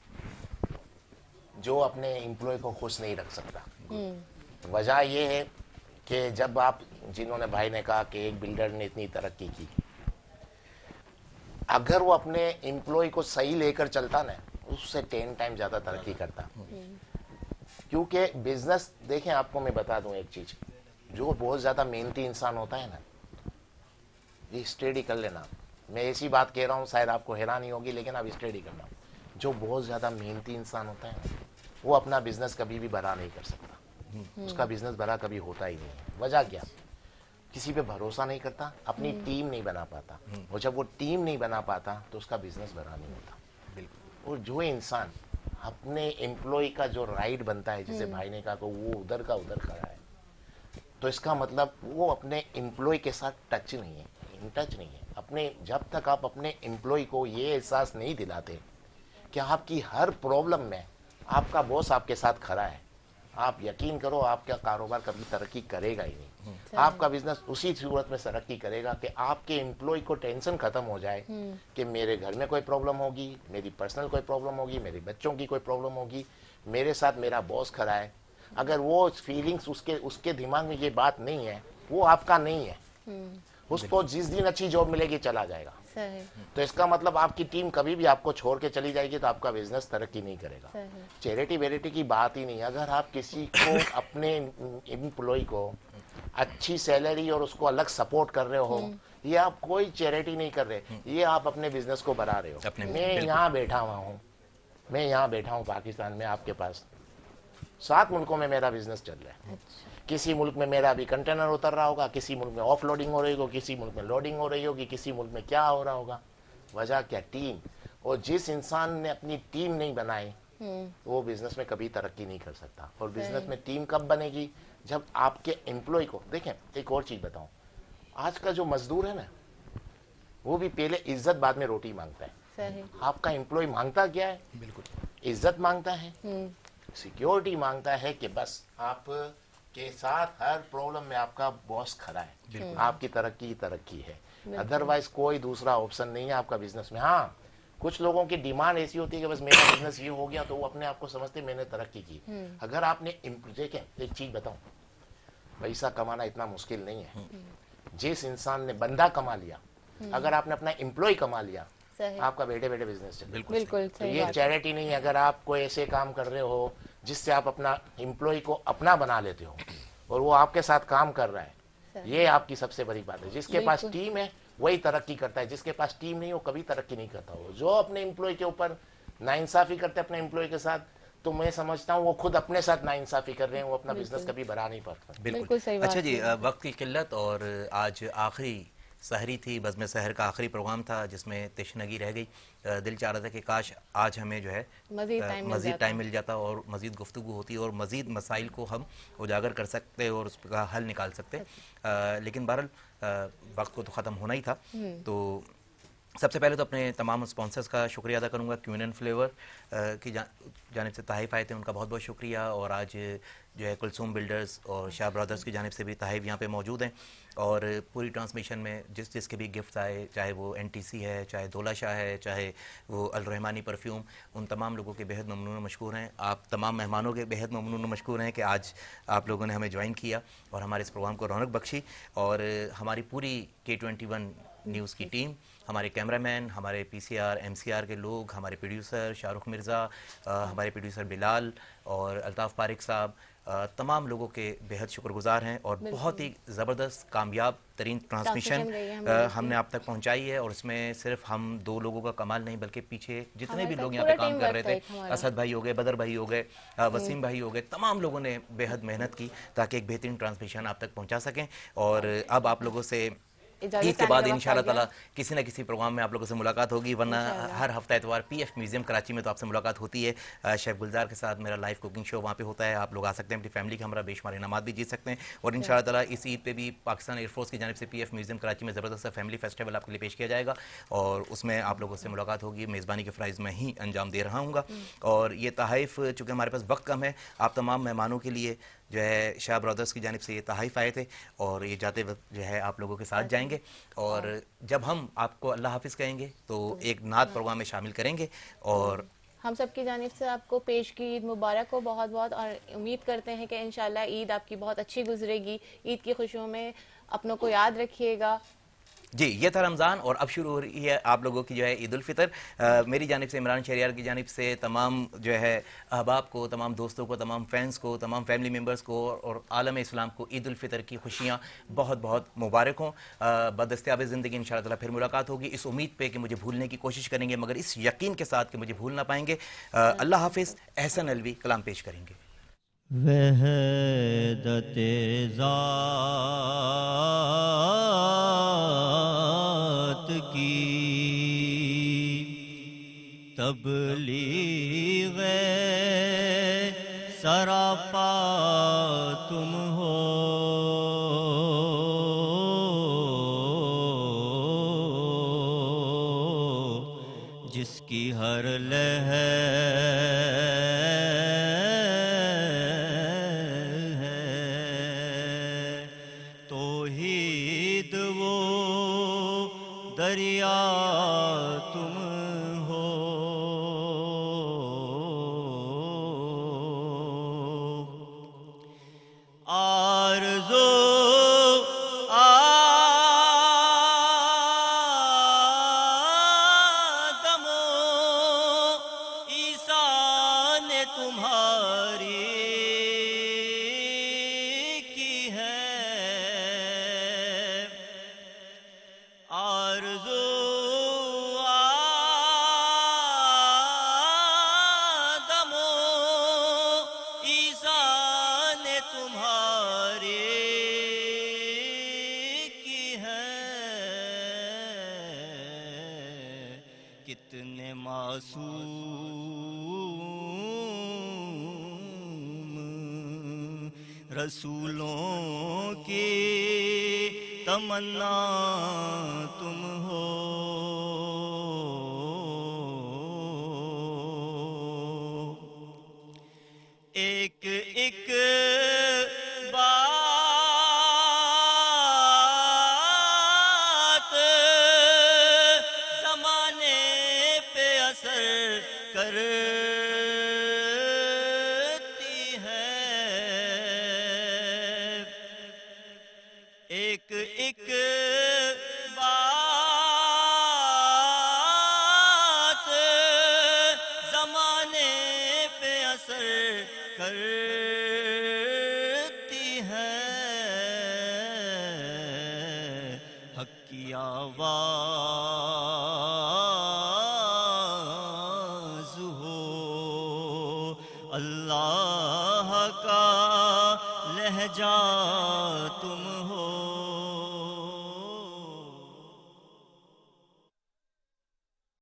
जो अपने एम्प्लॉय को खुश नहीं रख सकता। वजह ये है कि जब आप, जिन्होंने भाई ने कहा कि एक बिल्डर ने इतनी तरक्की की, अगर वो अपने एम्प्लॉय को सही लेकर चलता ना, उससे 10 टाइम ज्यादा तरक्की करता। क्योंकि बिजनेस, देखें आपको मैं बता दूं एक चीज, जो बहुत ज्यादा मेहनती इंसान होता है ना, ये स्टडी कर लेना, मैं ऐसी बात कह रहा हूँ शायद आपको हैरानी होगी, लेकिन आप स्टडी करना, जो बहुत ज्यादा मेहनती इंसान होता है ना, वो अपना बिजनेस कभी भी बड़ा नहीं कर सकता। उसका बिजनेस बड़ा कभी होता ही नहीं है। वजह क्या? किसी पे भरोसा नहीं करता, अपनी टीम नहीं बना पाता, और जब वो टीम नहीं बना पाता तो उसका बिजनेस बड़ा नहीं होता। बिल्कुल। और जो इंसान अपने एम्प्लॉय का जो राइट बनता है, जैसे भाई ने कहा कि वो उधर का उधर खड़ा है, तो इसका मतलब वो अपने एम्प्लॉय के साथ टच नहीं है, इन टच नहीं है। अपने, जब तक आप अपने एम्प्लॉय को ये एहसास नहीं दिलाते कि आपकी हर प्रॉब्लम में आपका बॉस आपके साथ खड़ा है, आप यकीन करो आपका कारोबार कभी तरक्की करेगा ही नहीं। आपका बिजनेस उसी सूरत में तरक्की करेगा कि आपके एम्प्लॉय को टेंशन खत्म हो जाए कि मेरे घर में कोई प्रॉब्लम होगी, मेरी पर्सनल कोई प्रॉब्लम होगी, मेरे बच्चों की कोई प्रॉब्लम होगी, मेरे साथ मेरा बॉस खड़ा है। अगर वो फीलिंग्स उसके दिमाग में ये बात नहीं है, वो आपका नहीं है। उसको जिस दिन अच्छी जॉब मिलेगी चला जाएगा। सही। तो इसका मतलब आपकी टीम कभी भी आपको छोड़ के चली जाएगी तो आपका बिजनेस तरक्की नहीं करेगा। सही। चैरिटी वेरिटी की बात ही नहीं। अगर आप किसी को अपने एम्प्लॉय को अच्छी सैलरी और उसको अलग सपोर्ट कर रहे हो, ये आप कोई चैरिटी नहीं कर रहे, ये आप अपने बिजनेस को बढ़ा रहे हो। मैं यहाँ बैठा हुआ हूँ, मैं यहाँ बैठा हूँ पाकिस्तान में आपके पास, 7 मुल्कों में मेरा बिजनेस चल रहा है। किसी मुल्क में मेरा अभी कंटेनर उतर रहा होगा, किसी मुल्क में ऑफ लोडिंग हो रही होगी, किसी मुल्क में लोडिंग हो रही होगी, किसी मुल्क में क्या हो रहा होगा। वजह क्या? टीम। और जिस इंसान ने अपनी टीम नहीं बनाई वो बिजनेस में कभी तरक्की नहीं कर सकता। और बिजनेस में टीम कब बनेगी? जब आपके एम्प्लॉय को, देखें एक और चीज बताऊं, आज का जो मजदूर है ना, वो भी पहले इज्जत बाद में रोटी मांगता है। सही। आपका एम्प्लॉय मांगता क्या है? बिल्कुल। इज्जत मांगता है, सिक्योरिटी मांगता है कि बस आप के साथ हर प्रॉब्लम में आपका बॉस खड़ा है, आपकी तरक्की है। अदरवाइज कोई दूसरा ऑप्शन नहीं है आपका बिजनेस में। हाँ, कुछ लोगों की डिमांड ऐसी होती है कि बस मेरा बिजनेस ये हो गया तो वो अपने आप को समझते मैंने तरक्की की। अगर आपने, देखें एक चीज बताऊं, पैसा कमाना इतना मुश्किल नहीं है। जिस इंसान ने बंदा कमा लिया, अगर आपने अपना एम्प्लॉय कमा लिया, सही। आपका बैठे बैठे बिजनेस चल बिल्कुल बिल्कुल तो सही ये बात। चैरिटी नहीं है। अगर आप कोई ऐसे काम कर रहे हो जिससे आप अपना एम्प्लॉय को अपना बना लेते हो और वो आपके साथ काम कर रहा है, ये आपकी सबसे बड़ी बात है। जिसके पास टीम है वही तरक्की करता है, जिसके पास टीम नहीं वो कभी तरक्की नहीं करता। हो जो अपने एम्प्लॉय के ऊपर नाइंसाफी करते हैं अपने एम्प्लॉय के साथ, तो मैं समझता हूँ वो खुद अपने साथ नाइंसाफी कर रहे हैं, वो अपना बिजनेस कभी बढ़ा नहीं पाता। बिल्कुल सही बात अच्छा जी, है। वक्त की किल्लत और आज आखिरी सहरी थी, बज़्म सहर का आखिरी प्रोग्राम था जिसमें तशनगी रह गई। दिल चाह रहा था कि काश आज हमें जो है मज़ीद टाइम मिल जाता और मज़ीद गुफ्तगू होती और मज़ीद मसाइल को हम उजागर कर सकते और उसका हल निकाल सकते। लेकिन बहरहाल वक्त को तो ख़त्म होना ही था। तो सबसे पहले तो अपने तमाम स्पॉन्सर्स का शुक्रिया अदा करूंगा। क्वीन एंड फ्लेवर की जानिब से तहफ़ आए थे, उनका बहुत बहुत शुक्रिया। और आज जो है कुलसूम बिल्डर्स और शाह ब्रदर्स की जानिब से भी तहफ़ यहाँ पे मौजूद हैं। और पूरी ट्रांसमिशन में जिसके भी गिफ्ट आए, चाहे वो NTC है, चाहे दौला शाह है, चाहे वो अल रहमानी परफ्यूम, उन तमाम लोगों के बेहद ममनून और मशकूर हैं। आप तमाम मेहमानों के बेहद ममनून और मशकूर हैं कि आज आप लोगों ने हमें ज्वाइन किया और हमारे इस प्रोग्राम को रौनक बख्शी। और हमारी पूरी K21 न्यूज़ की टीम, हमारे कैमरामैन, हमारे PCR MCR के लोग, हमारे प्रोड्यूसर शाहरुख मिर्ज़ा, हमारे प्रोड्यूसर बिलाल और अल्ताफ़ पारिक साहब, तमाम लोगों के बेहद शुक्रगुजार हैं। और बहुत ही ज़बरदस्त कामयाब तरीन ट्रांसमिशन हमने आप तक पहुंचाई है। और इसमें सिर्फ हम दो लोगों का कमाल नहीं, बल्कि पीछे जितने भी लोग यहाँ पे काम कर रहे थे, असद भाई हो गए, बदर भाई हो गए, वसीम भाई हो गए, तमाम लोगों ने बेहद मेहनत की ताकि एक बेहतरीन ट्रांसमिशन आप तक पहुँचा सकें। और अब आप लोगों से ईद के बाद इंशाल्लाह ताला किसी न किसी प्रोग्राम में आप लोगों से मुलाकात होगी, वरना हर हफ्ता एतवार PF म्यूजियम कराची में तो आपसे मुलाकात होती है। शेफ गुलजार के साथ मेरा लाइव कुकिंग शो वहाँ पे होता है, आप लोग आ सकते हैं, अपनी फैमिली का हमारा बेशुमार इनामात भी जीत सकते हैं। और इंशाल्लाह ताला इस ईद पे भी पाकिस्तान एयरफोर्स की जानिब से PF म्यूजियम कराची में ज़बरदस्त फैमिली फेस्टिवल आपके लिए पेश किया जाएगा और उसमें आप लोगों से मुलाकात होगी। मेज़बानी के फ़राइज़ मैं ही अंजाम दे रहा हूँ। और ये तहफ़, चूँकि हमारे पास वक्त कम है, आप तमाम मेहमानों के लिए जो है शाह ब्रदर्स की जानिब से ये तहफ़ आए थे और ये जाते वक्त जो है आप लोगों के साथ जाएंगे। और जब हम आपको अल्लाह हाफिज़ कहेंगे तो एक नात प्रोग्राम में शामिल करेंगे। और हम सब की जानिब से आपको पेश की ईद मुबारक हो बहुत बहुत, और उम्मीद करते हैं कि इंशाल्लाह ईद आपकी बहुत अच्छी गुजरेगी। ईद की खुशियों में अपनों को याद रखिएगा। जी, ये था रमज़ान और अब शुरू हो रही है आप लोगों की जो है ईद उल फितर। मेरी जानिब से, इमरान शहरियार की जानिब से तमाम जो है अहबाब को, तमाम दोस्तों को, तमाम फैंस को, तमाम फैमिली मेम्बर्स को और आलम इस्लाम को ईद उल फितर की खुशियाँ बहुत बहुत मुबारक हों। बदस्तियाब ज़िंदगी इंशाअल्लाह ताला फिर मुलाकात होगी, इस उम्मीद पे कि मुझे भूलने की कोशिश करेंगे, मगर इस यकीन के साथ कि मुझे भूल ना पाएंगे। अल्लाह हाफिज़। एहसन अलवी कलाम पेश करेंगे। वहदत ज़ात की तबलीग सरापा तुम हो, जिसकी हर लहर है तौहीद, वो दरिया तुम हो। आरज़ो आदमो ईसा ने तुम्हारी की है, आरज़ो आदमो ईसा ने तुम्हारी की है। कितने मासूम रसूलों की तमन्ना तुम हो। एक एक बात ज़माने पे असर करती है। ایک بات زمانے پہ اثر کرتی ہے، حق کی آواز